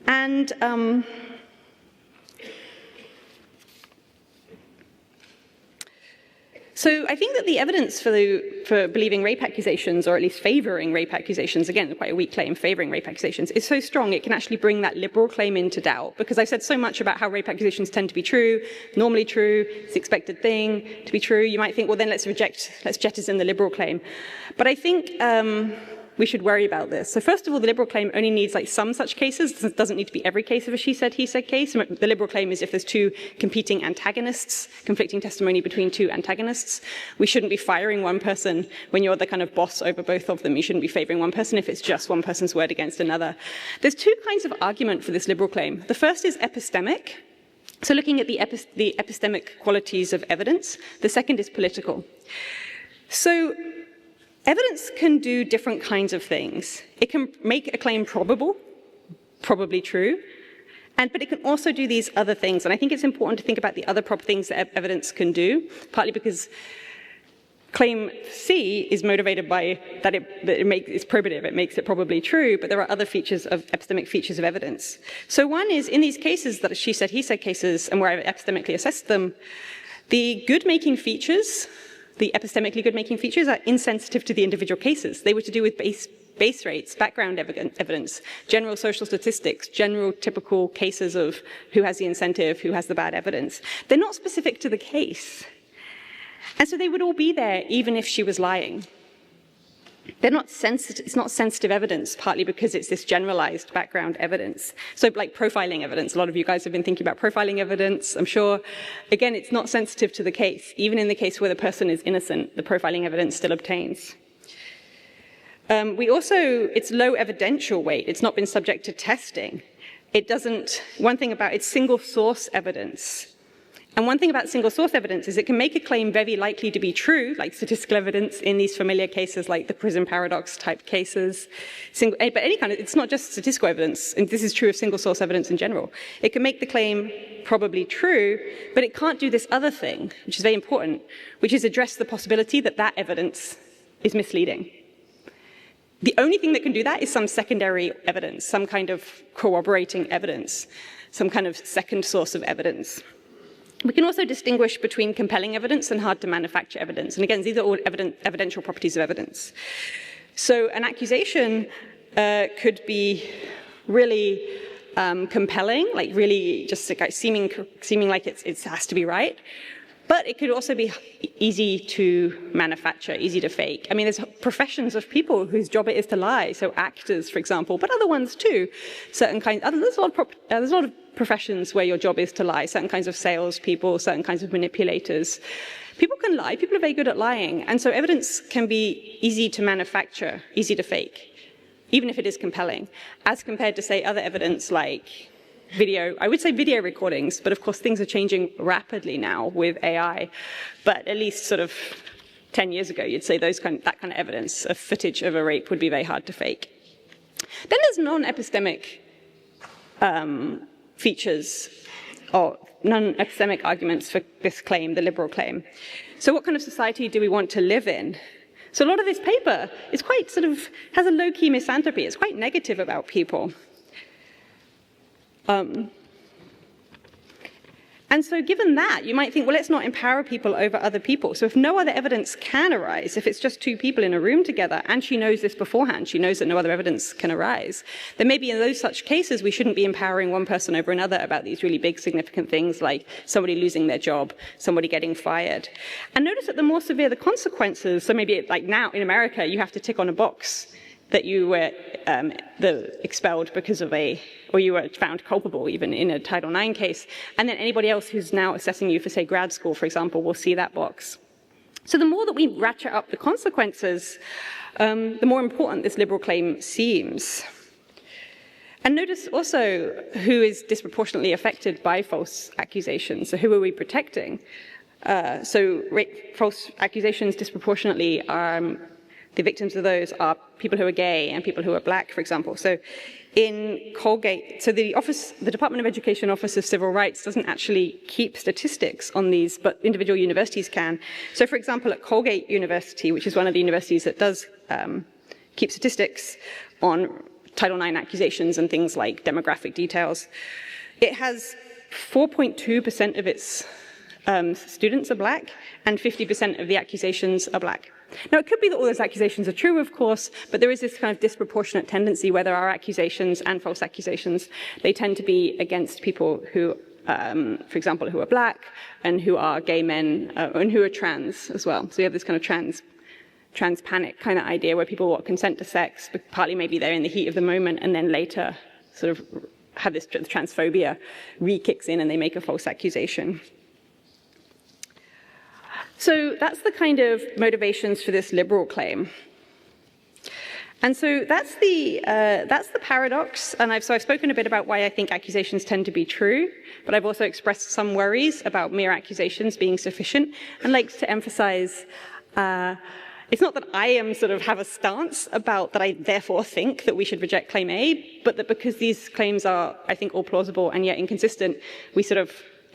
And so I think that the evidence for believing rape accusations, or at least favoring rape accusations, again, quite a weak claim, favoring rape accusations, is so strong it can actually bring that liberal claim into doubt. Because I've said so much about how rape accusations tend to be true, normally true, it's the expected thing to be true. You might think, well, then let's jettison the liberal claim. But I think we should worry about this. So first of all, the liberal claim only needs like some such cases. It doesn't need to be every case of a she said, he said case. The liberal claim is if there's two competing antagonists, conflicting testimony between two antagonists. We shouldn't be firing one person when you're the kind of boss over both of them. You shouldn't be favoring one person if it's just one person's word against another. There's two kinds of argument for this liberal claim. The first is epistemic. So looking at the epistemic qualities of evidence. The second is political. So evidence can do different kinds of things. It can make a claim probable, probably true, but it can also do these other things. And I think it's important to think about the other things that evidence can do, partly because claim C is motivated by that it's probative, it makes it probably true, but there are other epistemic features of evidence. So one is, in these cases that she said, he said cases, and where I've epistemically assessed them, the good-making features, the epistemically good-making features are insensitive to the individual cases. They were to do with base rates, background evidence, general social statistics, general typical cases of who has the incentive, who has the bad evidence. They're not specific to the case. And so they would all be there even if she was lying. They're not sensitive, it's not sensitive evidence, partly because it's this generalized background evidence. So like profiling evidence, a lot of you guys have been thinking about profiling evidence, I'm sure. Again, it's not sensitive to the case. Even in the case where the person is innocent, the profiling evidence still obtains. It's low evidential weight. It's not been subject to testing. One thing about it's single source evidence. And one thing about single source evidence is it can make a claim very likely to be true, like statistical evidence in these familiar cases like the prison paradox type cases. But it's not just statistical evidence, and this is true of single source evidence in general. It can make the claim probably true, but it can't do this other thing, which is very important, which is address the possibility that that evidence is misleading. The only thing that can do that is some secondary evidence, some kind of corroborating evidence, some kind of second source of evidence. We can also distinguish between compelling evidence and hard to manufacture evidence. And again, these are all evidential properties of evidence. So an accusation could be really compelling, like really just seeming like it has to be right. But it could also be easy to manufacture, easy to fake. I mean, there's professions of people whose job it is to lie. So actors, for example, but other ones too. There's a lot of professions where your job is to lie. Certain kinds of salespeople, certain kinds of manipulators. People can lie. People are very good at lying. And so evidence can be easy to manufacture, easy to fake, even if it is compelling, as compared to, say, other evidence like video. I would say video recordings, but of course things are changing rapidly now with AI. But at least sort of 10 years ago, you'd say that kind of evidence of footage of a rape would be very hard to fake. Then there's non-epistemic features or non-epistemic arguments for this claim, the liberal claim. So what kind of society do we want to live in? So a lot of this paper is quite has a low-key misanthropy. It's quite negative about people. And so given that, you might think, well, let's not empower people over other people. So if no other evidence can arise, if it's just two people in a room together, and she knows this beforehand, she knows that no other evidence can arise, then maybe in those such cases, we shouldn't be empowering one person over another about these really big, significant things like somebody losing their job, somebody getting fired. And notice that the more severe the consequences, so maybe like now in America, you have to tick on a box that you were expelled because of or you were found culpable even in a Title IX case, and then anybody else who's now assessing you for, say, grad school, for example, will see that box. So the more that we ratchet up the consequences, the more important this liberal claim seems. And notice also who is disproportionately affected by false accusations. So who are we protecting? False accusations disproportionately the victims of those are people who are gay and people who are black, for example. So in Colgate, so the Department of Education Office of Civil Rights doesn't actually keep statistics on these, but individual universities can. So for example, at Colgate University, which is one of the universities that does keep statistics on Title IX accusations and things like demographic details, it has 4.2% of its students are black, and 50% of the accusations are black. Now, it could be that all those accusations are true, of course, but there is this kind of disproportionate tendency where there are accusations and false accusations. They tend to be against people who, for example, who are black and who are gay men and who are trans as well. So you have this kind of trans panic kind of idea where people want consent to sex, but partly maybe they're in the heat of the moment and then later sort of have this transphobia re-kicks in and they make a false accusation. So that's the kind of motivations for this liberal claim. And so that's the paradox. And I've spoken a bit about why I think accusations tend to be true, but I've also expressed some worries about mere accusations being sufficient. And like to emphasize, it's not that I have a stance about that I therefore think that we should reject claim A, but that because these claims are, I think, all plausible and yet inconsistent,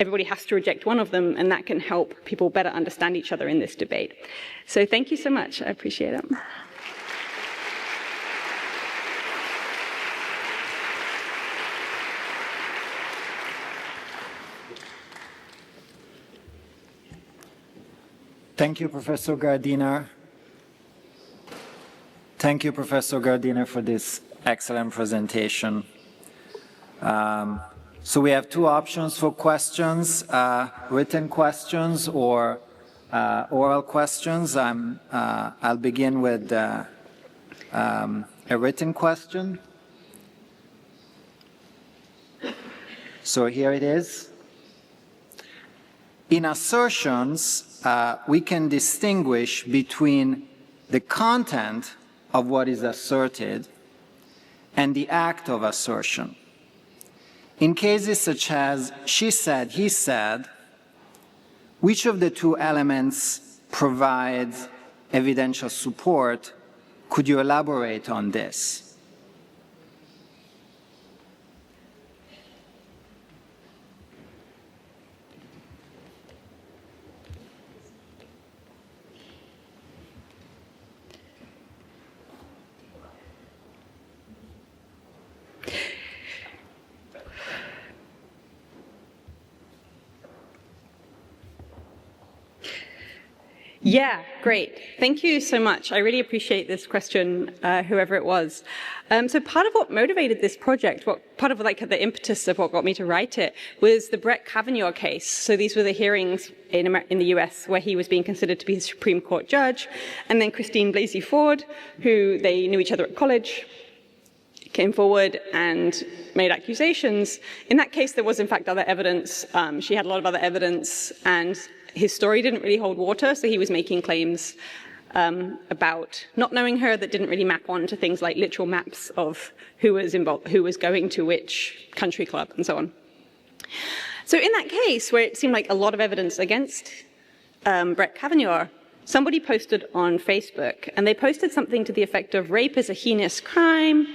everybody has to reject one of them, and that can help people better understand each other in this debate. So thank you so much. I appreciate it. Thank you, Professor Gardiner. Thank you, Professor Gardiner, for this excellent presentation. So we have two options for questions, written questions or oral questions. I'll begin with a written question. So here it is. In assertions, we can distinguish between the content of what is asserted and the act of assertion. In cases such as she said, he said, which of the two elements provides evidential support? Could you elaborate on this? Yeah, great. Thank you so much. I really appreciate this question, whoever it was. So part of what motivated this project, part of like the impetus of what got me to write it, was the Brett Kavanaugh case. So these were the hearings in the US where he was being considered to be a Supreme Court judge, and then Christine Blasey Ford, who they knew each other at college, came forward and made accusations. In that case, there was in fact other evidence. She had a lot of other evidence, and his story didn't really hold water, so he was making claims about not knowing her that didn't really map on to things like literal maps of who was involved, who was going to which country club, and so on. So in that case, where it seemed like a lot of evidence against Brett Kavanaugh, somebody posted on Facebook, and they posted something to the effect of rape is a heinous crime,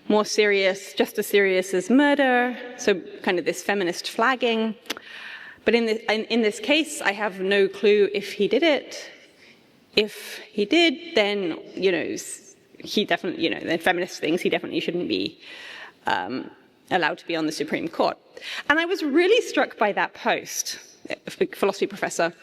more serious, just as serious as murder, so kind of this feminist flagging. But in this case, I have no clue if he did it. If he did, then, he definitely, the feminist things, he definitely shouldn't be allowed to be on the Supreme Court. And I was really struck by that post, philosophy professor,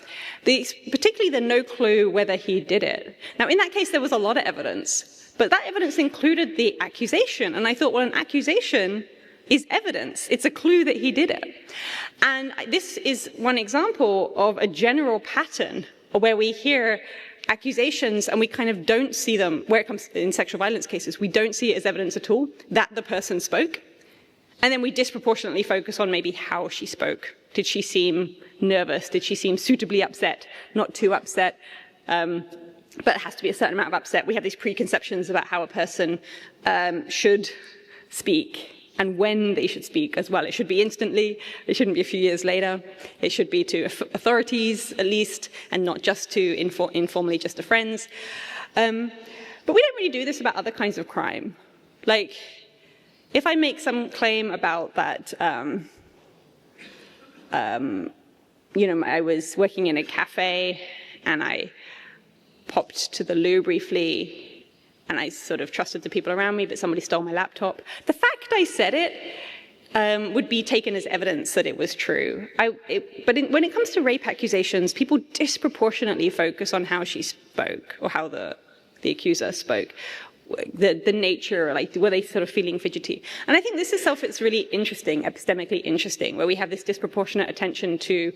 particularly the no clue whether he did it. Now, in that case, there was a lot of evidence, but that evidence included the accusation. And I thought, well, an accusation is evidence. It's a clue that he did it. And this is one example of a general pattern where we hear accusations and we kind of don't see them, where it comes in sexual violence cases, we don't see it as evidence at all that the person spoke. And then we disproportionately focus on maybe how she spoke. Did she seem nervous? Did she seem suitably upset? Not too upset, but it has to be a certain amount of upset. We have these preconceptions about how a person should speak and when they should speak as well. It should be instantly, it shouldn't be a few years later. It should be to authorities, at least, and not just to informally just to friends. But we don't really do this about other kinds of crime. Like, if I make some claim about that, I was working in a cafe and I popped to the loo briefly and I sort of trusted the people around me, but somebody stole my laptop. The fact I said it would be taken as evidence that it was true. When it comes to rape accusations, people disproportionately focus on how she spoke or how the accuser spoke. The nature, like, were they sort of feeling fidgety? And I think this itself is really interesting, epistemically interesting, where we have this disproportionate attention to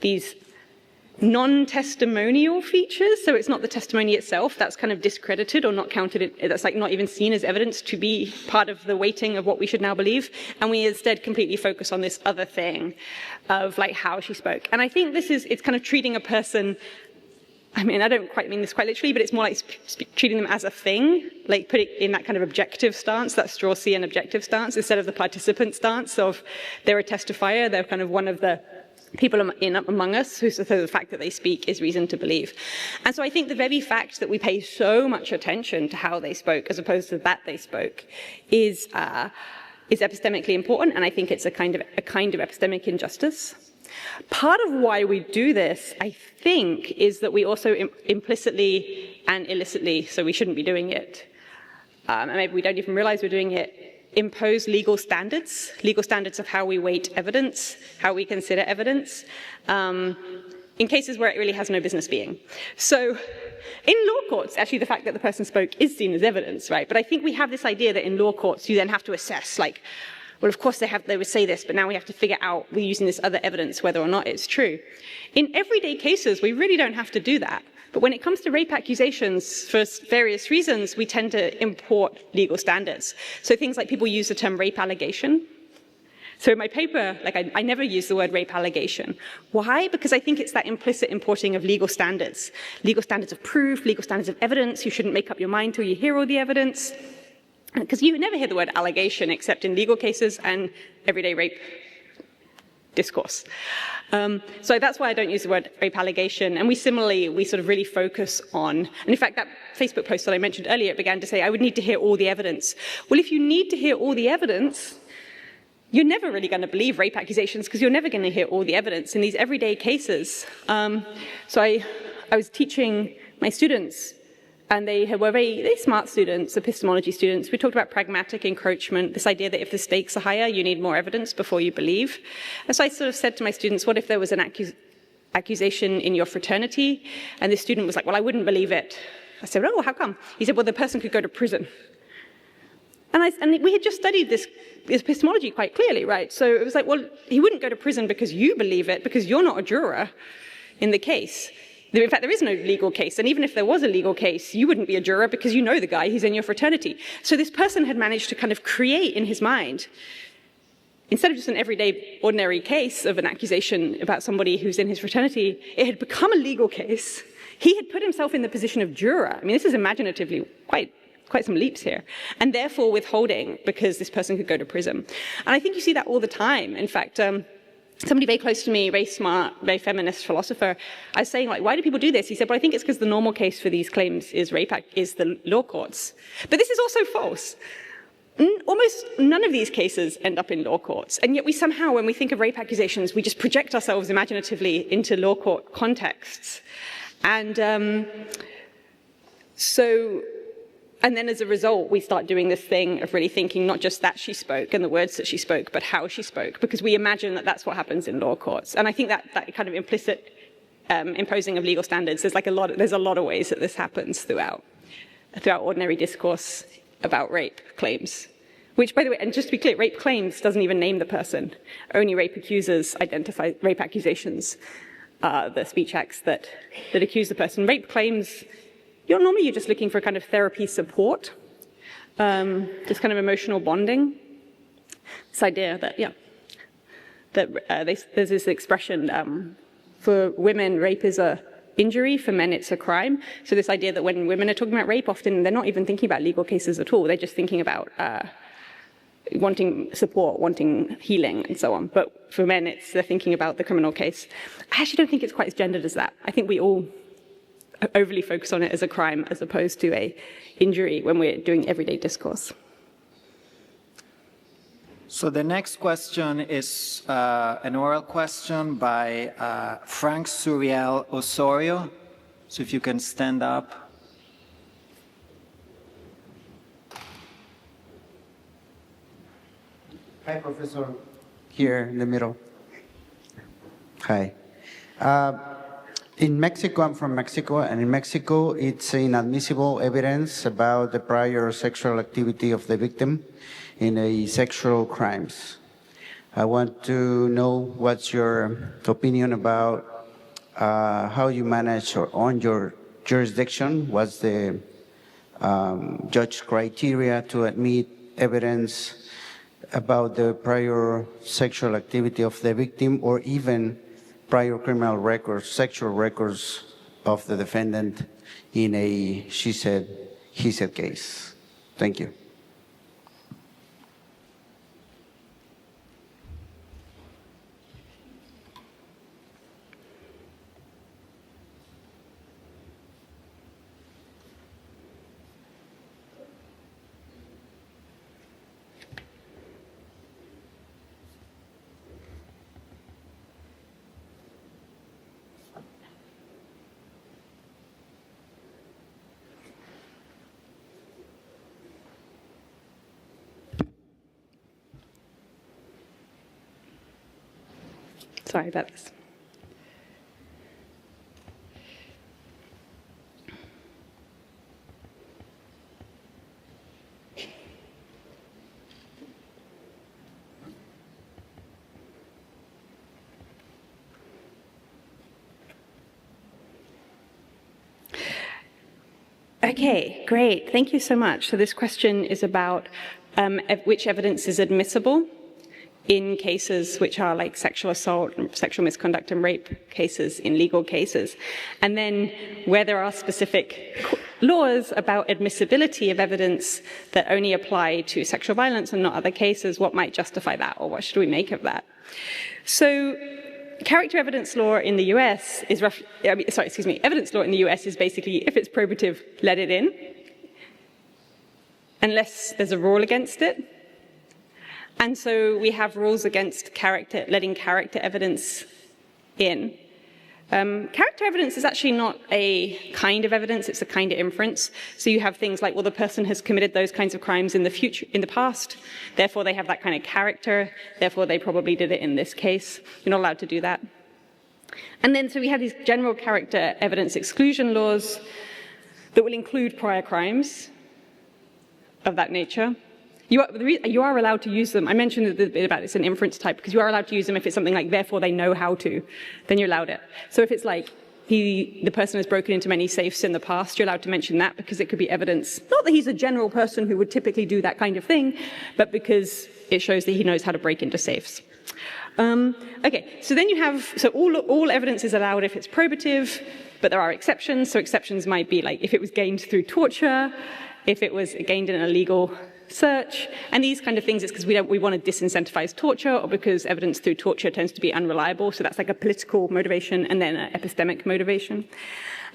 these non-testimonial features. So it's not the testimony itself that's kind of discredited or not counted, that's like not even seen as evidence to be part of the weighting of what we should now believe. And we instead completely focus on this other thing of like how she spoke. And I think it's kind of treating a person, I mean, I don't quite mean this quite literally, but it's more like treating them as a thing, like put it in that kind of objective stance, that Straussian objective stance, instead of the participant stance of they're a testifier, they're kind of one of the people among us, so the fact that they speak is reason to believe. And so I think the very fact that we pay so much attention to how they spoke as opposed to that they spoke is epistemically important, and I think it's a kind of epistemic injustice. Part of why we do this, I think, is that we also implicitly and illicitly, so we shouldn't be doing it, and maybe we don't even realize we're doing it, impose legal standards of how we weight evidence, how we consider evidence, in cases where it really has no business being. So in law courts, actually the fact that the person spoke is seen as evidence, right? But I think we have this idea that in law courts you then have to assess, like, well, of course they would say this, but now we have to figure out, we're using this other evidence, whether or not it's true. In everyday cases, we really don't have to do that. But when it comes to rape accusations, for various reasons, we tend to import legal standards. So things like people use the term rape allegation. So in my paper, like I never use the word rape allegation. Why? Because I think it's that implicit importing of legal standards of proof, legal standards of evidence. You shouldn't make up your mind till you hear all the evidence. Because you never hear the word allegation except in legal cases and everyday rape discourse. So that's why I don't use the word rape allegation. And we sort of really focus on, and in fact, that Facebook post that I mentioned earlier, it began to say, I would need to hear all the evidence. Well, if you need to hear all the evidence, you're never really going to believe rape accusations because you're never going to hear all the evidence in these everyday cases. So I was teaching my students, and they were very smart students, epistemology students. We talked about pragmatic encroachment, this idea that if the stakes are higher, you need more evidence before you believe. And so I sort of said to my students, what if there was accusation in your fraternity. And this student was like, well, I wouldn't believe it. I said, oh, how come? He said, well, the person could go to prison. And we had just studied this epistemology quite clearly, right? So it was like, well, he wouldn't go to prison because you believe it, because you're not a juror in the case. In fact, there is no legal case. And even if there was a legal case, you wouldn't be a juror because you know the guy, he's in your fraternity. So this person had managed to kind of create in his mind, instead of just an everyday, ordinary case of an accusation about somebody who's in his fraternity, it had become a legal case. He had put himself in the position of juror. I mean, this is imaginatively quite some leaps here, and therefore withholding because this person could go to prison. And I think you see that all the time. In fact, somebody very close to me, very smart, very feminist philosopher, I was saying, like, why do people do this? He said, well, I think it's because the normal case for these claims is the law courts. But this is also false. Almost none of these cases end up in law courts, and yet we somehow, when we think of rape accusations, we just project ourselves imaginatively into law court contexts. And And then as a result, we start doing this thing of really thinking not just that she spoke and the words that she spoke, but how she spoke, because we imagine that that's what happens in law courts. And I think that kind of implicit imposing of legal standards, there's a lot of ways that this happens throughout ordinary discourse about rape claims. Which, by the way, and just to be clear, rape claims doesn't even name the person. Only rape accusers identify rape accusations, the speech acts that accuse the person. Rape claims, you're just looking for kind of therapy support, just kind of emotional bonding. This idea that, there's this expression, for women, rape is a injury, for men it's a crime. So this idea that when women are talking about rape, often they're not even thinking about legal cases at all. They're just thinking about wanting support, wanting healing, and so on. But for men, they're thinking about the criminal case. I actually don't think it's quite as gendered as that. I think we all overly focus on it as a crime as opposed to a injury when we're doing everyday discourse. So the next question is an oral question by Frank Suriel Osorio. So if you can stand up. Hi, Professor. Here in the middle. Hi. In Mexico, I'm from Mexico, and in Mexico, it's inadmissible evidence about the prior sexual activity of the victim in a sexual crimes. I want to know what's your opinion about how you manage on your jurisdiction. What's the judge criteria to admit evidence about the prior sexual activity of the victim, or even prior criminal records, sexual records of the defendant in a she said, he said case? Thank you. Sorry about this. Okay, great. Thank you so much. So this question is about which evidence is admissible in cases which are like sexual assault, sexual misconduct and rape cases in legal cases. And then where there are specific laws about admissibility of evidence that only apply to sexual violence and not other cases, what might justify that, or what should we make of that? So character evidence law in the US is evidence law in the US is basically, if it's probative, let it in, unless there's a rule against it. And so we have rules against letting character evidence in. Character evidence is actually not a kind of evidence, it's a kind of inference. So you have things like, well, the person has committed those kinds of crimes in the past, therefore they have that kind of character, therefore they probably did it in this case. You're not allowed to do that. And then so we have these general character evidence exclusion laws that will include prior crimes of that nature. You are allowed to use them. I mentioned a bit about this in inference type, because you are allowed to use them if it's something like, therefore they know how to, then you're allowed it. So if it's like, the person has broken into many safes in the past, you're allowed to mention that because it could be evidence, not that he's a general person who would typically do that kind of thing, but because it shows that he knows how to break into safes. Okay, so then you have, so all evidence is allowed if it's probative, but there are exceptions. So exceptions might be like if it was gained through torture, if it was gained in an illegal search, and these kind of things. It's because we want to disincentivize torture, or because evidence through torture tends to be unreliable. So that's like a political motivation, and then an epistemic motivation.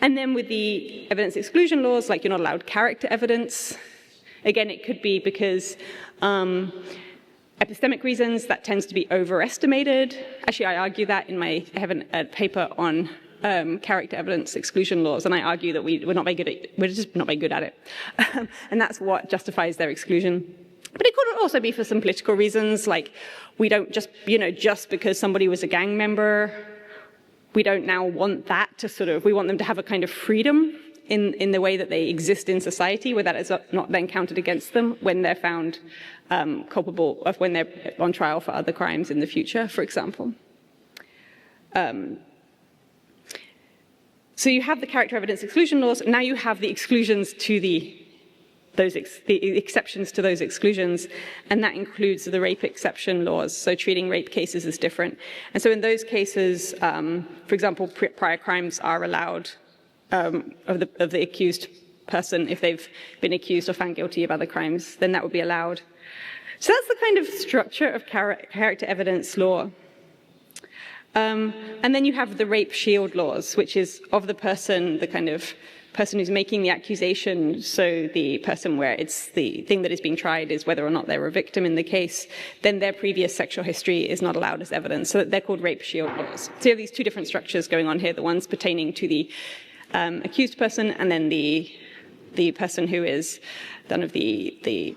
And then with the evidence exclusion laws, like you're not allowed character evidence. Again, it could be because epistemic reasons, that tends to be overestimated. Actually, I argue that in I have a paper on character evidence exclusion laws, and I argue that we're not very good at, we're just not very good at it. And that's what justifies their exclusion. But it could also be for some political reasons, like we don't just, just because somebody was a gang member, we don't now want that to we want them to have a kind of freedom in the way that they exist in society, where that is not then counted against them when they're found culpable, of when they're on trial for other crimes in the future, for example. So you have the character evidence exclusion laws. Now you have the exclusions to the exceptions to those exclusions, and that includes the rape exception laws. So treating rape cases as different. And so in those cases, for example, prior crimes are allowed of the accused person. If they've been accused or found guilty of other crimes, then that would be allowed. So that's the kind of structure of character evidence law. And then you have the rape shield laws, which is of the person, the kind of person who's making the accusation, so the person where it's the thing that is being tried is whether or not they're a victim in the case, then their previous sexual history is not allowed as evidence. So they're called rape shield laws. So you have these two different structures going on here, the ones pertaining to the accused person, and then the person who is none of the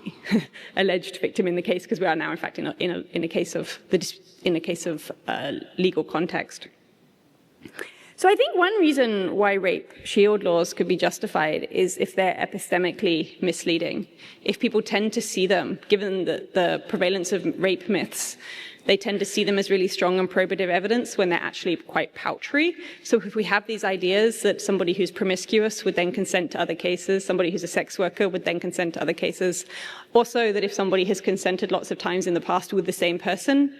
alleged victim in the case, because we are now, in fact, in a case of legal context. So I think one reason why rape shield laws could be justified is if they're epistemically misleading. If people tend to see them, given the prevalence of rape myths, they tend to see them as really strong and probative evidence when they're actually quite paltry. So if we have these ideas that somebody who's promiscuous would then consent to other cases, somebody who's a sex worker would then consent to other cases, also that if somebody has consented lots of times in the past with the same person,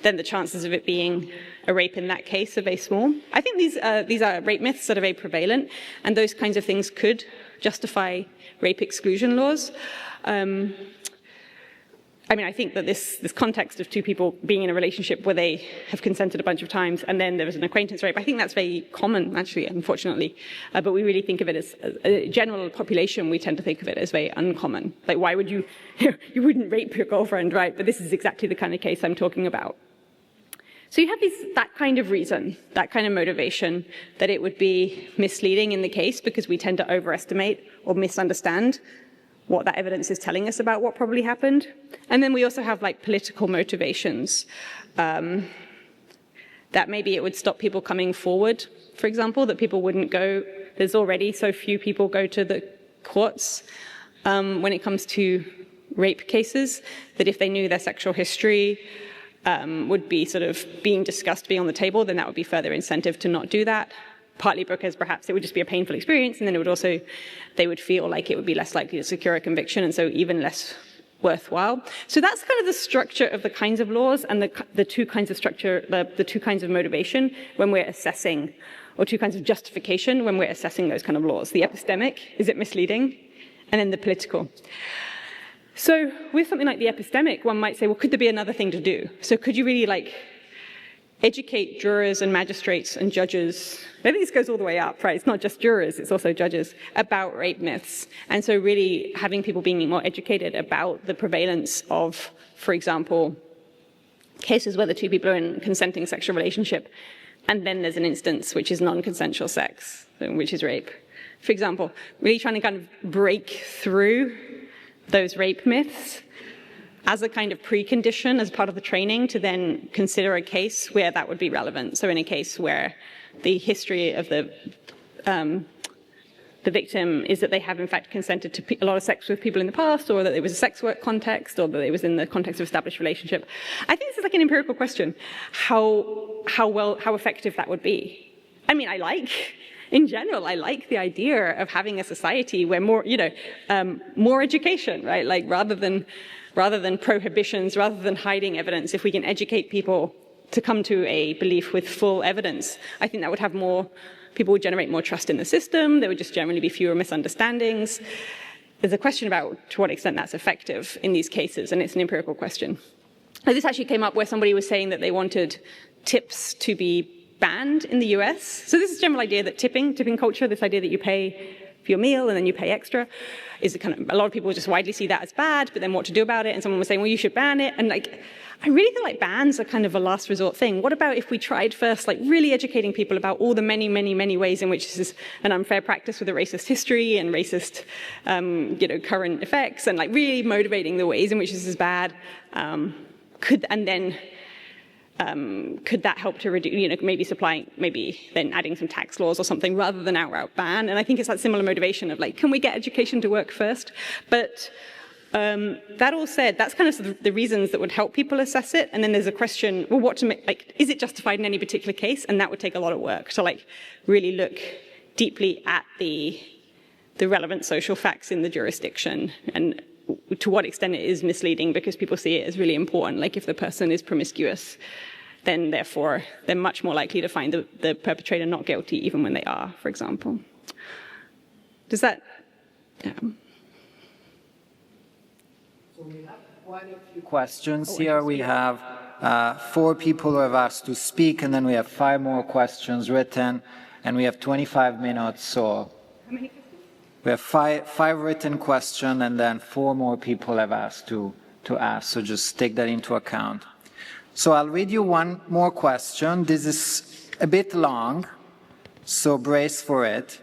then the chances of it being a rape in that case are very small. I think these are rape myths that are very prevalent, and those kinds of things could justify rape exclusion laws. I think that this context of two people being in a relationship where they have consented a bunch of times and then there was an acquaintance rape, I think that's very common, actually, unfortunately. But we really think of it as a general population, we tend to think of it as very uncommon. Like, why would you wouldn't rape your girlfriend, right? But this is exactly the kind of case I'm talking about. So you have that kind of reason, that kind of motivation, that it would be misleading in the case because we tend to overestimate or misunderstand what that evidence is telling us about what probably happened. And then we also have political motivations, that maybe it would stop people coming forward, for example, that people wouldn't go. There's already so few people go to the courts when it comes to rape cases, that if they knew their sexual history would be sort of being discussed, being on the table, then that would be further incentive to not do that. Partly because perhaps it would just be a painful experience, and then it would also, they would feel like it would be less likely to secure a conviction, and so even less worthwhile. So that's kind of the structure of the kinds of laws and the two kinds of structure, the two kinds of motivation when we're assessing, or two kinds of justification when we're assessing those kind of laws. The epistemic, is it misleading? And then the political. So with something like the epistemic, one might say, well, could there be another thing to do? So could you really educate jurors and magistrates and judges? I think this goes all the way up, right? It's not just jurors, it's also judges, about rape myths. And so really having people being more educated about the prevalence of, for example, cases where the two people are in consenting sexual relationship, and then there's an instance which is non-consensual sex, which is rape. For example, really trying to kind of break through those rape myths as a kind of precondition, as part of the training, to then consider a case where that would be relevant. So in a case where the history of the victim is that they have in fact consented to a lot of sex with people in the past, or that it was a sex work context, or that it was in the context of established relationship. I think this is like an empirical question, how effective that would be. I mean, in general, I like the idea of having a society where more education, right? Like rather than prohibitions, rather than hiding evidence, if we can educate people to come to a belief with full evidence, I think that would have people would generate more trust in the system. There would just generally be fewer misunderstandings. There's a question about to what extent that's effective in these cases, and it's an empirical question. Now, this actually came up where somebody was saying that they wanted tips to be banned in the US. So this is a general idea that tipping culture, this idea that you pay for your meal and then you pay extra, is a lot of people just widely see that as bad, but then what to do about it? And someone was saying, well, you should ban it. And I really feel like bans are kind of a last resort thing. What about if we tried first, really educating people about all the many, many, many ways in which this is an unfair practice with a racist history and racist, current effects, and really motivating the ways in which this is bad, could that help to reduce, maybe then adding some tax laws or something rather than outright ban? And I think it's that similar motivation of can we get education to work first? But that all said, that's kind of the reasons that would help people assess it. And then there's a question, well, what to make, is it justified in any particular case? And that would take a lot of work to really look deeply at the relevant social facts in the jurisdiction and to what extent it is misleading because people see it as really important. If the person is promiscuous, then therefore they're much more likely to find the perpetrator not guilty even when they are, for example. Does that... Yeah. So we have quite a few questions here. We have 4 people who have asked to speak, and then we have 5 more questions written, and we have 25 minutes, so... How many? We have five written questions, and then 4 more people have asked to ask, so just take that into account. So I'll read you one more question. This is a bit long, so brace for it.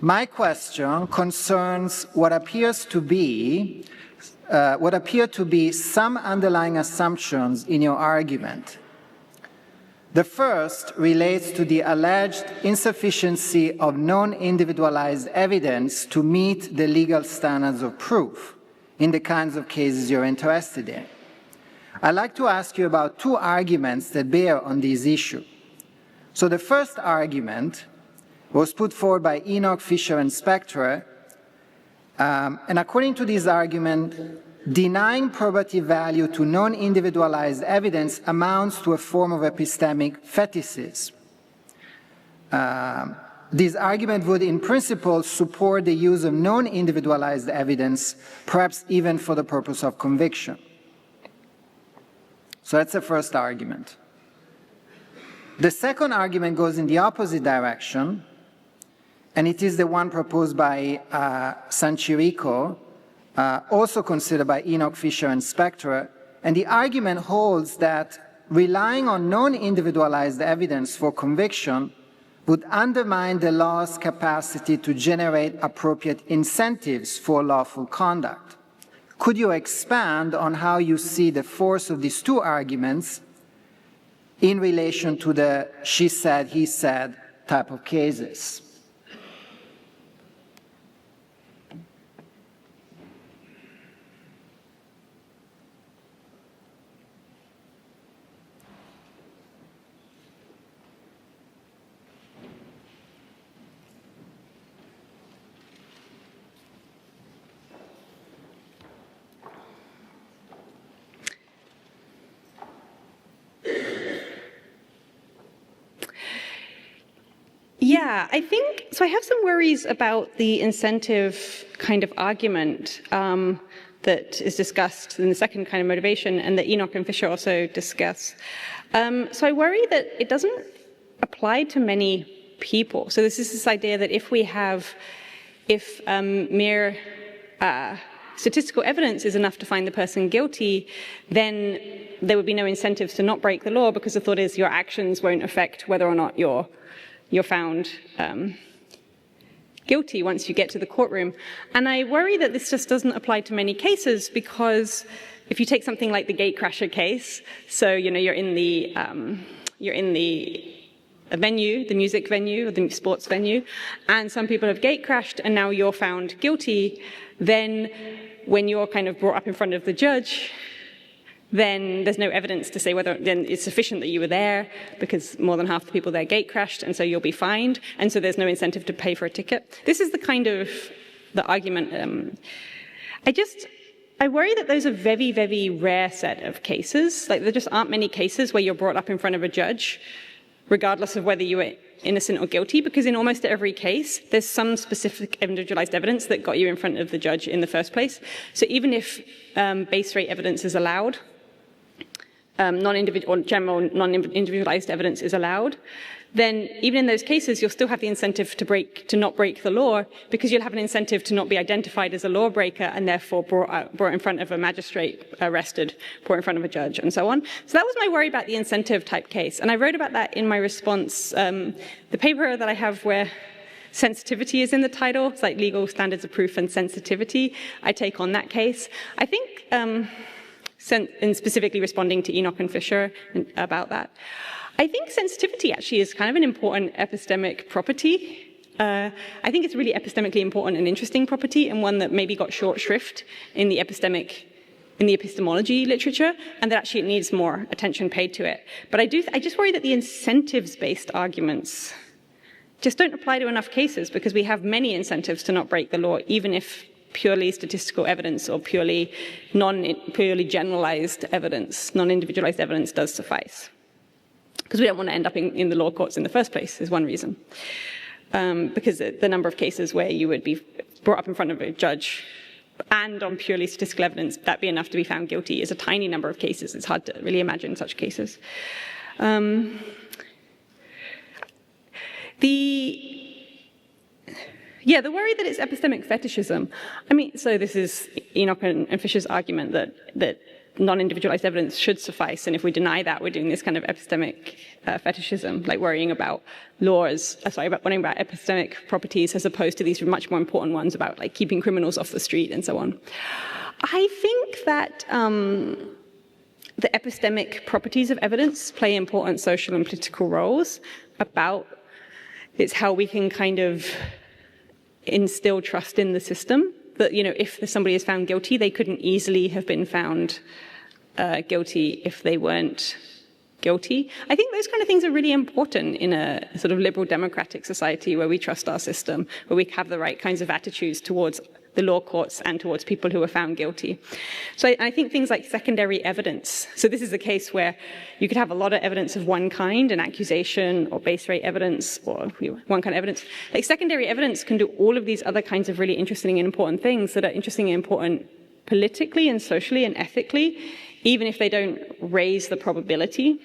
My question concerns what appear to be some underlying assumptions in your argument. The first relates to the alleged insufficiency of non-individualized evidence to meet the legal standards of proof in the kinds of cases you're interested in. I'd like to ask you about 2 arguments that bear on this issue. So the first argument was put forward by Enoch, Fisher, and Spectre, and according to this argument, denying probative value to non-individualized evidence amounts to a form of epistemic fetishism. This argument would, in principle, support the use of non-individualized evidence, perhaps even for the purpose of conviction. So that's the first argument. The second argument goes in the opposite direction, and it is the one proposed by Sanchirico, also considered by Enoch, Fisher, and Spectre, and the argument holds that relying on non-individualized evidence for conviction would undermine the law's capacity to generate appropriate incentives for lawful conduct. Could you expand on how you see the force of these 2 arguments in relation to the she said, he said type of cases? Yeah, I think, so I have some worries about the incentive kind of argument that is discussed in the second kind of motivation and that Enoch and Fisher also discuss. So I worry that it doesn't apply to many people. So this is this idea that if mere statistical evidence is enough to find the person guilty, then there would be no incentives to not break the law because the thought is your actions won't affect whether or not you're found guilty once you get to the courtroom. And I worry that this just doesn't apply to many cases, because if you take something like the gatecrasher case, so you're in the venue, the music venue or the sports venue, and some people have gatecrashed and now you're found guilty, then when you're kind of brought up in front of the judge, then there's no evidence to say whether then it's sufficient that you were there, because more than half the people there gatecrashed, and so you'll be fined, and so there's no incentive to pay for a ticket. This is the kind of the argument. I worry that those are very, very rare set of cases. Like, there just aren't many cases where you're brought up in front of a judge, regardless of whether you were innocent or guilty, because in almost every case, there's some specific individualized evidence that got you in front of the judge in the first place. So even if base rate evidence is allowed, general non-individualized evidence is allowed, then even in those cases, you'll still have the incentive to not break the law, because you'll have an incentive to not be identified as a lawbreaker and therefore brought in front of a magistrate, arrested, brought in front of a judge, and so on. So that was my worry about the incentive type case. And I wrote about that in my response. The paper that I have where sensitivity is in the title, it's like legal standards of proof and sensitivity, I take on that case. I think, and specifically responding to Enoch and Fisher about that, I think sensitivity actually is kind of an important epistemic property. I think it's really epistemically important and interesting property, and one that maybe got short shrift in the epistemology literature, and that actually it needs more attention paid to it. But I just worry that the incentives-based arguments just don't apply to enough cases, because we have many incentives to not break the law, even if purely statistical evidence or purely generalized evidence, non-individualized evidence does suffice. Because we don't want to end up in the law courts in the first place is one reason. Because the number of cases where you would be brought up in front of a judge and on purely statistical evidence, that be enough to be found guilty, is a tiny number of cases. It's hard to really imagine such cases. The worry that it's epistemic fetishism. I mean, so this is Enoch and Fisher's argument that non-individualized evidence should suffice, and if we deny that, we're doing this kind of epistemic fetishism, like worrying about worrying about epistemic properties as opposed to these much more important ones about like keeping criminals off the street and so on. I think that the epistemic properties of evidence play important social and political roles. It's how we can kind of instill trust in the system, that, if somebody is found guilty, they couldn't easily have been found guilty if they weren't guilty. I think those kind of things are really important in a sort of liberal democratic society where we trust our system, where we have the right kinds of attitudes towards the law courts and towards people who are found guilty. So I think things like secondary evidence. So this is a case where you could have a lot of evidence of one kind, an accusation or base rate evidence or one kind of evidence. Like secondary evidence can do all of these other kinds of really interesting and important things that are interesting and important politically and socially and ethically, even if they don't raise the probability.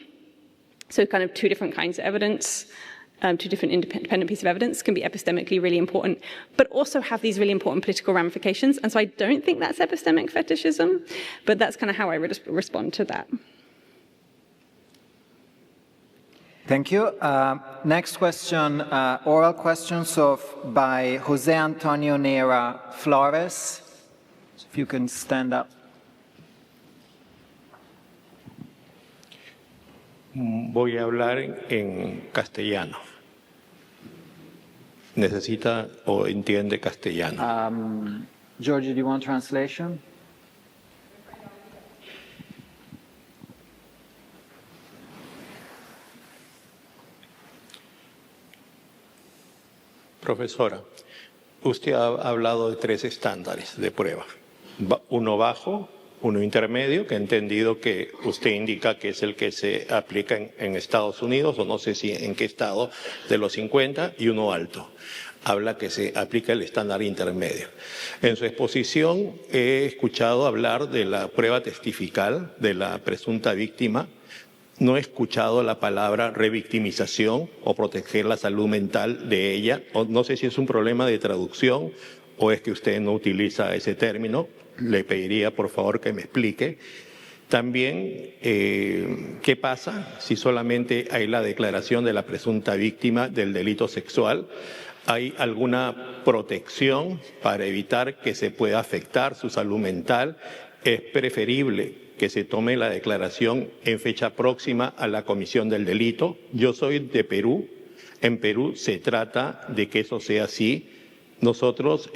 So kind of two different kinds of evidence, two different independent pieces of evidence can be epistemically really important, but also have these really important political ramifications. And so I don't think that's epistemic fetishism, but that's kind of how I would respond to that. Thank you. Next question, oral questions by Jose Antonio Neira Flores. So if you can stand up. Voy a hablar en castellano. ¿Necesita o entiende castellano? Georgi, do you want translation? Profesora, usted ha hablado de 3 estándares de prueba. Uno bajo, uno intermedio, que he entendido que usted indica que es el que se aplica en Estados Unidos, o no sé si en qué estado, de los 50, y uno alto. Habla que se aplica el estándar intermedio. En su exposición he escuchado hablar de la prueba testifical de la presunta víctima. No he escuchado la palabra revictimización o proteger la salud mental de ella. No sé si es un problema de traducción o es que usted no utiliza ese término. Le pediría, por favor, que me explique. También, ¿qué pasa si solamente hay la declaración de la presunta víctima del delito sexual? ¿Hay alguna protección para evitar que se pueda afectar su salud mental? Es preferible que se tome la declaración en fecha próxima a la comisión del delito. Yo soy de Perú. En Perú se trata de que eso sea así. Nosotros,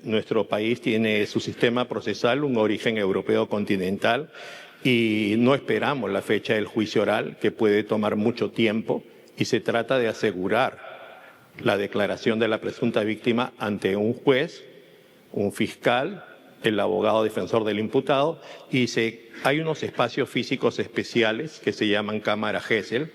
nuestro país tiene su sistema procesal, un origen europeo continental, y no esperamos la fecha del juicio oral, que puede tomar mucho tiempo, y se trata de asegurar la declaración de la presunta víctima ante un juez, un fiscal, el abogado defensor del imputado, y hay unos espacios físicos especiales que se llaman cámara Gesell,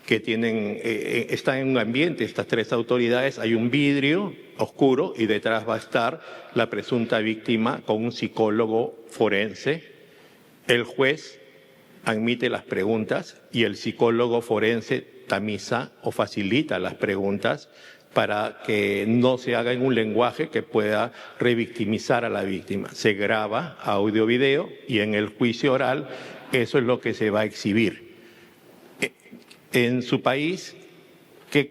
que están en un ambiente, estas tres autoridades, hay un vidrio oscuro y detrás va a estar la presunta víctima con un psicólogo forense. El juez admite las preguntas y el psicólogo forense tamiza o facilita las preguntas para que no se haga en un lenguaje que pueda revictimizar a la víctima. Se graba audio-video y en el juicio oral eso es lo que se va a exhibir. En su país,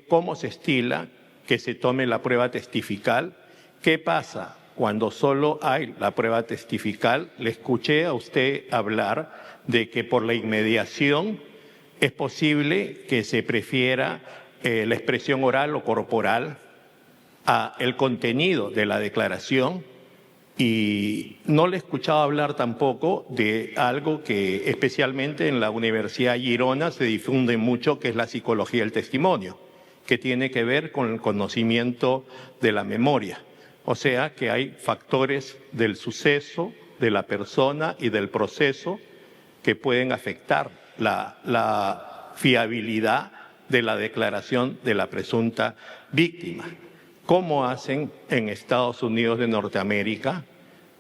¿cómo se estila que se tome la prueba testifical? ¿Qué pasa cuando solo hay la prueba testifical? Le escuché a usted hablar de que por la inmediación es posible que se prefiera la expresión oral o corporal a el contenido de la declaración, y no le he escuchado hablar tampoco de algo que especialmente en la Universidad de Girona se difunde mucho, que es la psicología del testimonio, que tiene que ver con el conocimiento de la memoria. O sea que hay factores del suceso, de la persona y del proceso que pueden afectar la fiabilidad de la declaración de la presunta víctima. ¿Cómo hacen en Estados Unidos de Norteamérica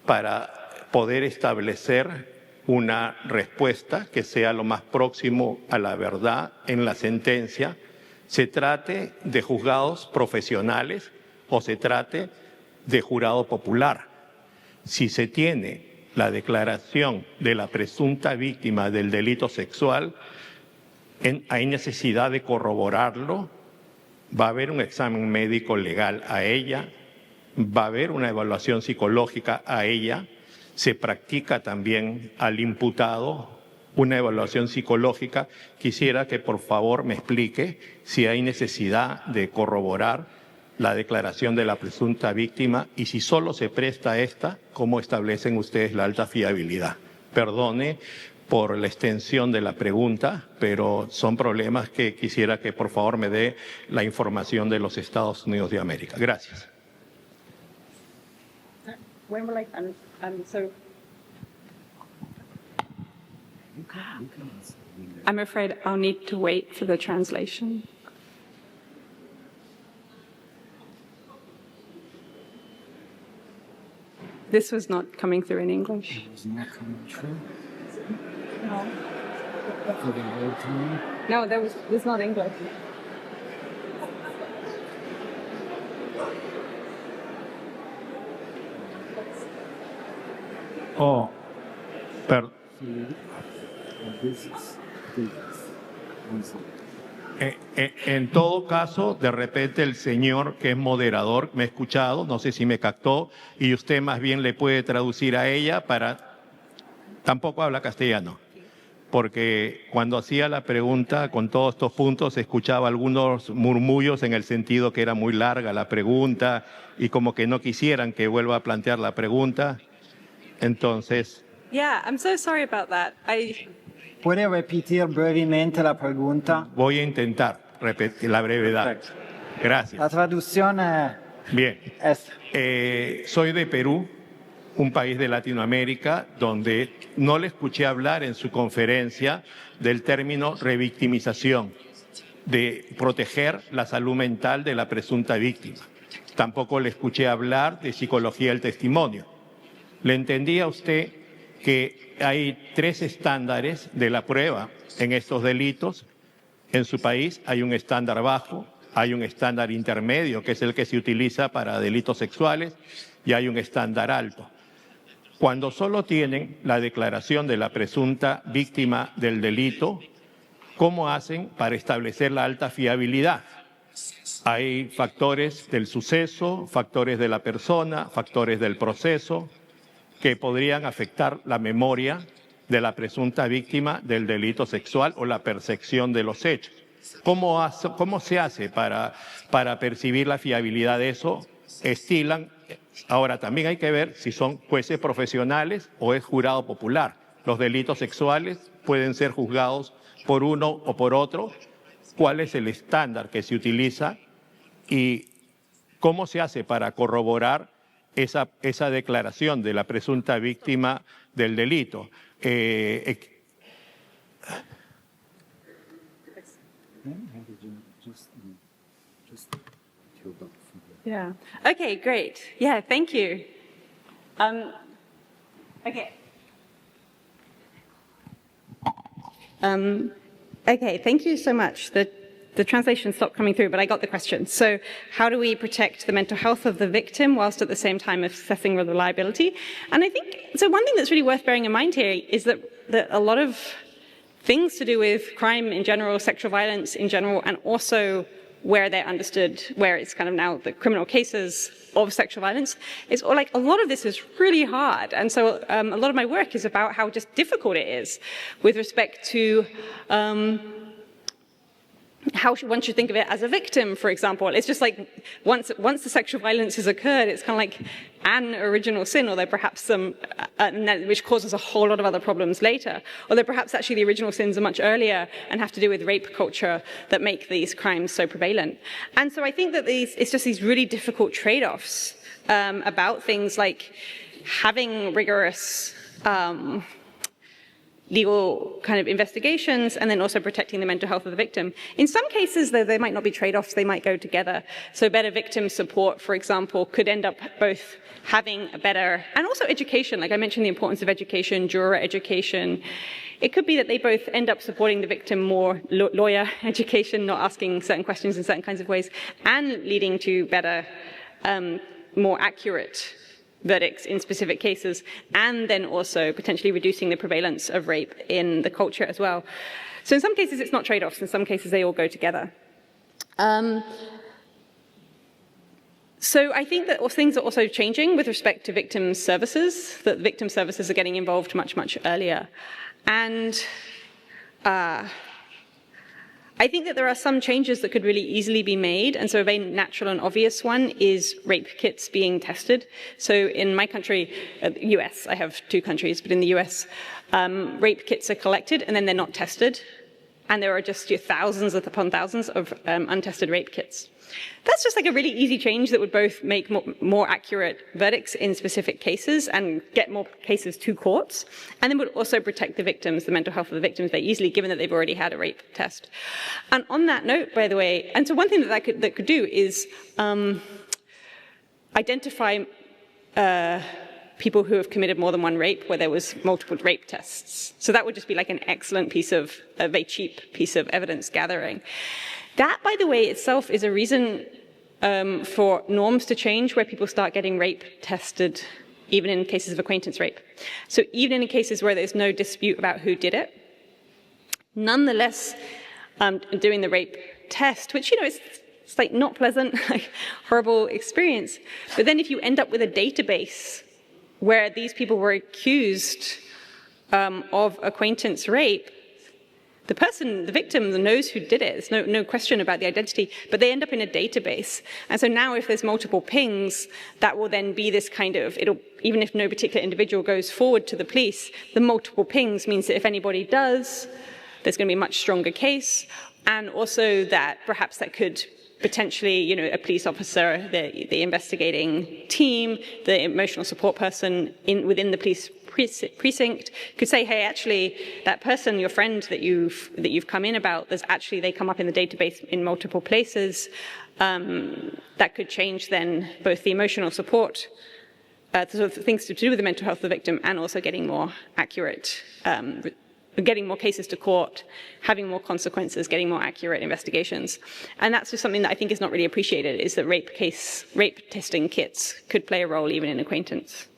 para poder establecer una respuesta que sea lo más próximo a la verdad en la sentencia, se trate de juzgados profesionales o se trate de jurado popular? Si se tiene la declaración de la presunta víctima del delito sexual, hay necesidad de corroborarlo. Va a haber un examen médico legal a ella, va a haber una evaluación psicológica a ella, se practica también al imputado una evaluación psicológica. Quisiera que por favor me explique si hay necesidad de corroborar la declaración de la presunta víctima y si solo se presta a esta, ¿cómo establecen ustedes la alta fiabilidad? Perdone por la extensión de la pregunta, pero son problemas que quisiera que por favor me dé la información de los Estados Unidos de América. Gracias. I'm afraid I'll need to wait for the translation. This was not coming through in English. It's not coming true. No. For the whole time. No, this is not English. Oh, perdón. En todo caso, de repente el señor que es moderador me ha escuchado, no sé si me captó, y usted más bien le puede traducir a ella para... Tampoco habla castellano, porque cuando hacía la pregunta con todos estos puntos escuchaba algunos murmullos en el sentido que era muy larga la pregunta y como que no quisieran que vuelva a plantear la pregunta. Entonces... Yeah, I'm so sorry about that. ¿Puede repetir brevemente la pregunta? Voy a intentar repetir la brevedad. Perfecto. Gracias. La traducción Bien. es... Soy de Perú, un país de Latinoamérica, donde no le escuché hablar en su conferencia del término revictimización, de proteger la salud mental de la presunta víctima. Tampoco le escuché hablar de psicología del testimonio. ¿Le entendía a usted que hay 3 estándares de la prueba en estos delitos? En su país hay un estándar bajo, hay un estándar intermedio, que es el que se utiliza para delitos sexuales, y hay un estándar alto. Cuando solo tienen la declaración de la presunta víctima del delito, ¿cómo hacen para establecer la alta fiabilidad? Hay factores del suceso, factores de la persona, factores del proceso que podrían afectar la memoria de la presunta víctima del delito sexual o la percepción de los hechos. ¿Cómo se hace para percibir la fiabilidad de eso? Estilan. Ahora, también hay que ver si son jueces profesionales o es jurado popular. Los delitos sexuales pueden ser juzgados por uno o por otro. ¿Cuál es el estándar que se utiliza? ¿Y cómo se hace para corroborar esa declaración de la presunta víctima del delito? Yeah. Okay, great. Yeah, thank you. Okay. Okay, thank you so much. The translation stopped coming through, but I got the question. So how do we protect the mental health of the victim whilst at the same time assessing the reliability? And I think, so one thing that's really worth bearing in mind here is that a lot of things to do with crime in general, sexual violence in general, and also where they're understood, where it's kind of now the criminal cases of sexual violence, is like a lot of this is really hard. And so a lot of my work is about how just difficult it is with respect to how one should think of it as a victim, for example. It's just like once the sexual violence has occurred, it's kind of like an original sin, although perhaps some, which causes a whole lot of other problems later. Although perhaps actually the original sins are much earlier and have to do with rape culture that make these crimes so prevalent. And so I think that it's just these really difficult trade-offs about things like having rigorous legal kind of investigations and then also protecting the mental health of the victim. In some cases, though, they might not be trade-offs, they might go together. So better victim support, for example, could end up both having a better, and also education, like I mentioned the importance of education, juror education. It could be that they both end up supporting the victim more, lawyer education, not asking certain questions in certain kinds of ways, and leading to better, more accurate verdicts in specific cases, and then also potentially reducing the prevalence of rape in the culture as well. So in some cases it's not trade-offs, in some cases they all go together. So I think that things are also changing with respect to victim services, that victim services are getting involved much, much earlier. And I think that there are some changes that could really easily be made, and so a very natural and obvious one is rape kits being tested. So in my country, US, I have two countries, but in the US, rape kits are collected and then they're not tested, and there are just thousands upon thousands of untested rape kits. That's just like a really easy change that would both make more accurate verdicts in specific cases and get more cases to courts, and then would also protect the victims, the mental health of the victims very easily, given that they've already had a rape test. And on that note, by the way, and so one thing that could do is identify people who have committed more than one rape where there was multiple rape tests. So that would just be like an excellent piece of, a very cheap piece of evidence gathering. That, by the way, itself is a reason for norms to change where people start getting rape tested, even in cases of acquaintance rape. So even in cases where there's no dispute about who did it, nonetheless, doing the rape test, which, it's like not pleasant, like horrible experience. But then if you end up with a database where these people were accused of acquaintance rape, the victim knows who did it. There's no question about the identity, but they end up in a database. And so now if there's multiple pings, that will then be this kind of, even if no particular individual goes forward to the police, the multiple pings means that if anybody does, there's going to be a much stronger case. And also that perhaps that could potentially, a police officer, the investigating team, the emotional support person within the police precinct could say, hey, actually, that person, your friend that you've come in about, they come up in the database in multiple places. That could change then both the emotional support, sort of things to do with the mental health of the victim, and also getting more accurate, getting more cases to court, having more consequences, getting more accurate investigations. And that's just something that I think is not really appreciated, is that rape testing kits could play a role even in acquaintance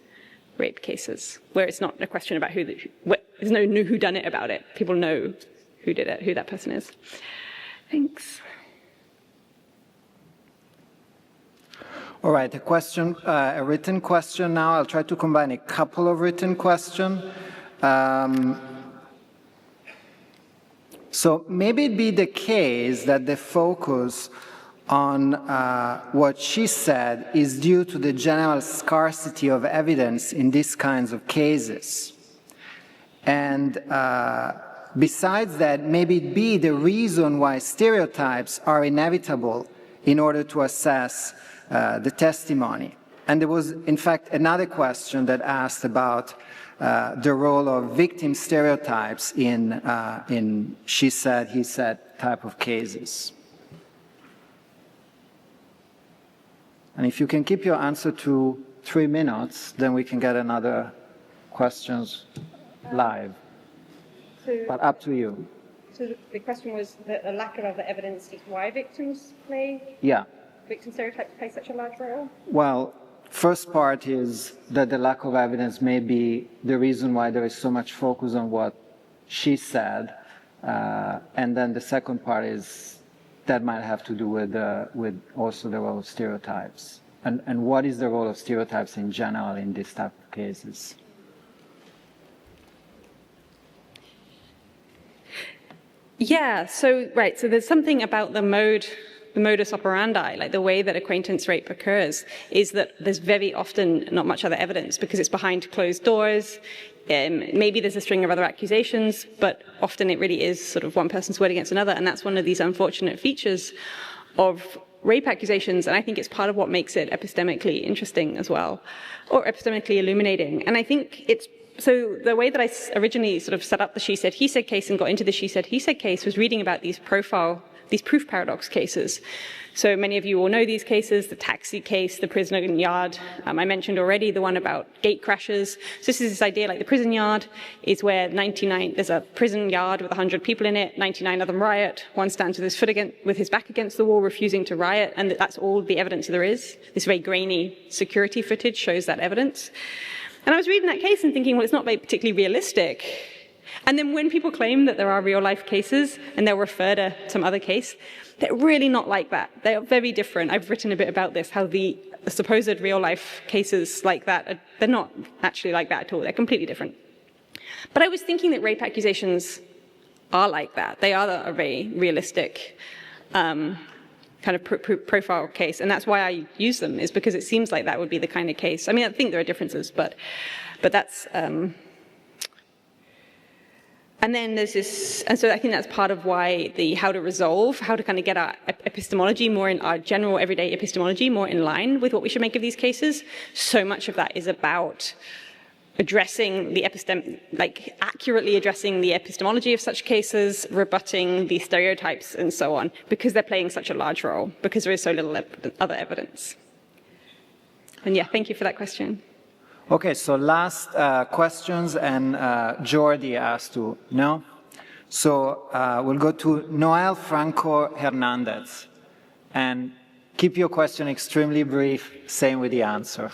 rape cases, where it's not a question about there's no who done it about it. People know who did it, who that person is. Thanks. All right, a written question now. I'll try to combine a couple of written questions. So maybe it be the case that the focus on what she said is due to the general scarcity of evidence in these kinds of cases. And besides that, maybe it be the reason why stereotypes are inevitable in order to assess the testimony. And there was, in fact, another question that asked about the role of victim stereotypes in she said, he said type of cases. And if you can keep your answer to 3 minutes, then we can get another questions live. But up to you. So the question was that a lack of other evidence is why victim stereotypes play such a large role? Well, first part is that the lack of evidence may be the reason why there is so much focus on what she said. And then the second part is that might have to do with also the role of stereotypes. And what is the role of stereotypes in general in this type of cases? Yeah, so there's something about the modus operandi, like the way that acquaintance rape occurs, is that there's very often not much other evidence because it's behind closed doors. Maybe there's a string of other accusations, but often it really is sort of one person's word against another, and that's one of these unfortunate features of rape accusations, and I think it's part of what makes it epistemically interesting as well, or epistemically illuminating. And I think so the way that I originally sort of set up the she said, he said case and got into the she said, he said case was reading about these proof paradox cases. So many of you will know these cases, the taxi case, the prison yard. I mentioned already the one about gate crashes. So this is this idea like the prison yard is where there's a prison yard with 100 people in it, 99 of them riot, one stands with his back against the wall, refusing to riot, and that's all the evidence there is. This very grainy security footage shows that evidence. And I was reading that case and thinking, well, it's not very particularly realistic. And then when people claim that there are real-life cases, and they'll refer to some other case, they're really not like that. They are very different. I've written a bit about this, how the supposed real-life cases like that, they're not actually like that at all. They're completely different. But I was thinking that rape accusations are like that. They are a very realistic kind of profile case, and that's why I use them, is because it seems like that would be the kind of case. I mean, I think there are differences, but that's... And then there's this, and so I think that's part of why how to kind of get our epistemology more in our general everyday epistemology more in line with what we should make of these cases. So much of that is about addressing the accurately addressing the epistemology of such cases, rebutting the stereotypes and so on, because they're playing such a large role, because there is so little other evidence. And yeah, thank you for that question. Okay, so last questions, and Georgi asked to, no? So we'll go to Noel Franco Hernandez. And keep your question extremely brief, same with the answer.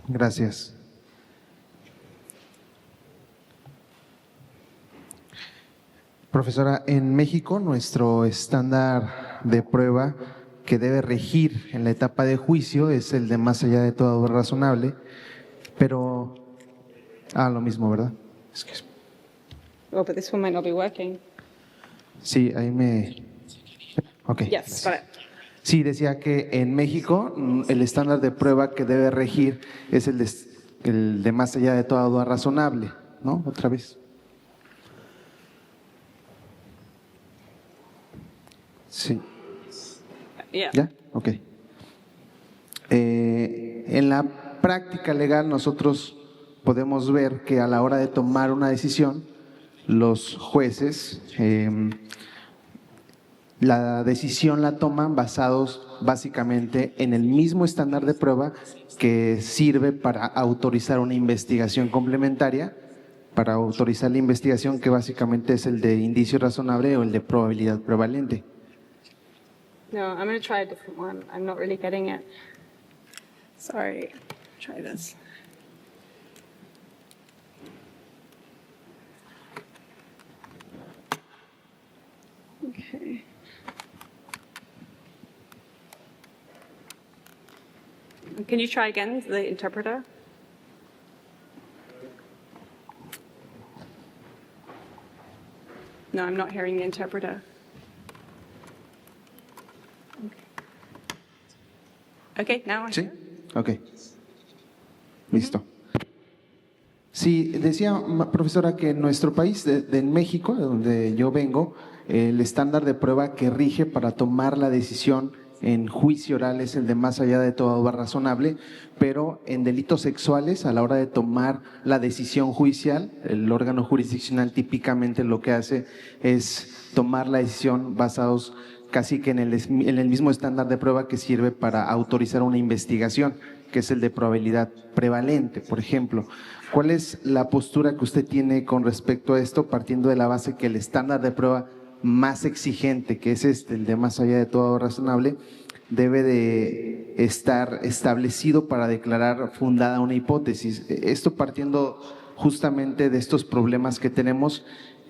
Gracias. Profesora, en México nuestro estándar de prueba que debe regir en la etapa de juicio es el de más allá de toda duda razonable, pero... lo mismo, ¿verdad? Oh, but this one might not be working. Sí, ahí me... Ok. Yes, got it. Sí, decía que en México el estándar de prueba que debe regir es el de más allá de toda duda razonable, ¿no? Otra vez. Sí. Yeah. ¿Ya? Ok. En la práctica legal nosotros podemos ver que a la hora de tomar una decisión, los jueces la decisión la toman basados básicamente en el mismo estándar de prueba que sirve para autorizar una investigación complementaria, para autorizar la investigación que básicamente es el de indicio razonable o el de probabilidad prevalente. No, I'm going to try a different one. I'm not really getting it. Sorry. Try this. Can you try again, the interpreter? No, I'm not hearing the interpreter. Okay, now I ¿Sí? hear. Ok. Listo. Sí, decía, profesora, que en nuestro país, en México, de donde yo vengo, el estándar de prueba que rige para tomar la decisión en juicio oral es el de más allá de toda duda razonable, pero en delitos sexuales, a la hora de tomar la decisión judicial, el órgano jurisdiccional típicamente lo que hace es tomar la decisión basados casi que en el mismo estándar de prueba que sirve para autorizar una investigación, que es el de probabilidad prevalente, por ejemplo. ¿Cuál es la postura que usted tiene con respecto a esto, partiendo de la base que el estándar de prueba más exigente, que es el de más allá de todo razonable, debe de estar establecido para declarar fundada una hipótesis? Esto partiendo justamente de estos problemas que tenemos,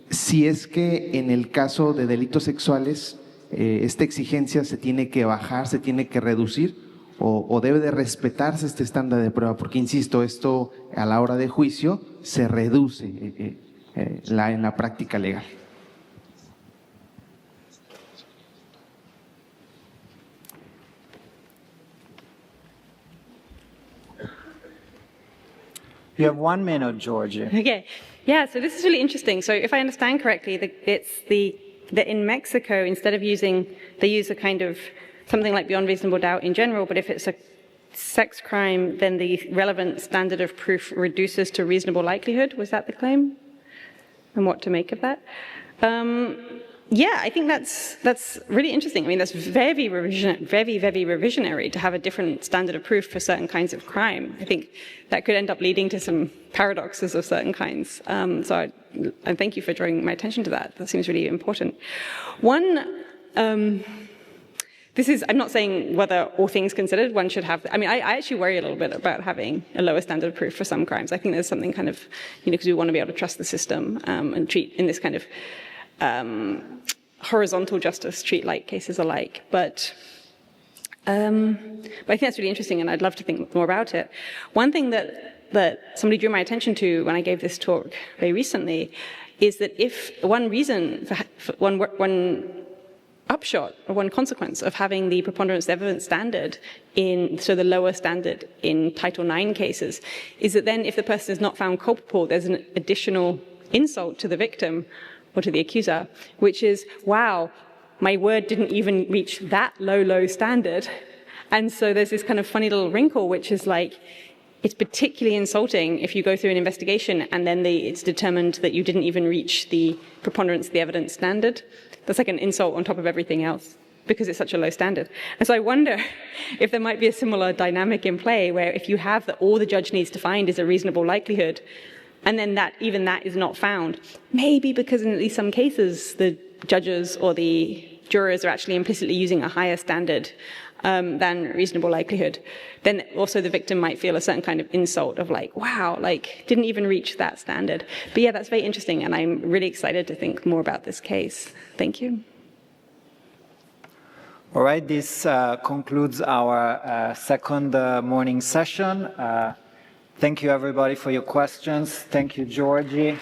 si es que en el caso de delitos sexuales esta exigencia se tiene que bajar, se tiene que reducir, o debe de respetarse este estándar de prueba, porque insisto, esto a la hora de juicio se reduce en la práctica legal. You have 1 minute, Georgi. Okay, yeah, so this is really interesting. So if I understand correctly, that in Mexico, instead of they use a kind of something like beyond reasonable doubt in general, but if it's a sex crime, then the relevant standard of proof reduces to reasonable likelihood. Was that the claim? And what to make of that? Yeah, I think that's really interesting. I mean, that's very revisionary to have a different standard of proof for certain kinds of crime. I think that could end up leading to some paradoxes of certain kinds. So I thank you for drawing my attention to that. That seems really important. I'm not saying whether all things considered one should have, I actually worry a little bit about having a lower standard of proof for some crimes. I think there's something kind of, because we want to be able to trust the system and treat in this kind of horizontal justice, treat like cases alike. But I think that's really interesting, and I'd love to think more about it. One thing that somebody drew my attention to when I gave this talk very recently is that if one reason for one upshot or one consequence of having the preponderance of evidence standard so the lower standard in Title IX cases, is that then if the person is not found culpable, there's an additional insult to the victim or to the accuser, which is, wow, my word didn't even reach that low standard. And so there's this kind of funny little wrinkle, which is like, it's particularly insulting if you go through an investigation and then it's determined that you didn't even reach the preponderance of the evidence standard. That's like an insult on top of everything else because it's such a low standard. And so I wonder if there might be a similar dynamic in play where if you have that all the judge needs to find is a reasonable likelihood, and then even that is not found, maybe because in at least some cases the judges or the jurors are actually implicitly using a higher standard than reasonable likelihood, then also the victim might feel a certain kind of insult of like, wow, like didn't even reach that standard. But yeah, that's very interesting, and I'm really excited to think more about this case. Thank you. All right, this concludes our second morning session. Thank you, everybody, for your questions. Thank you, Georgi.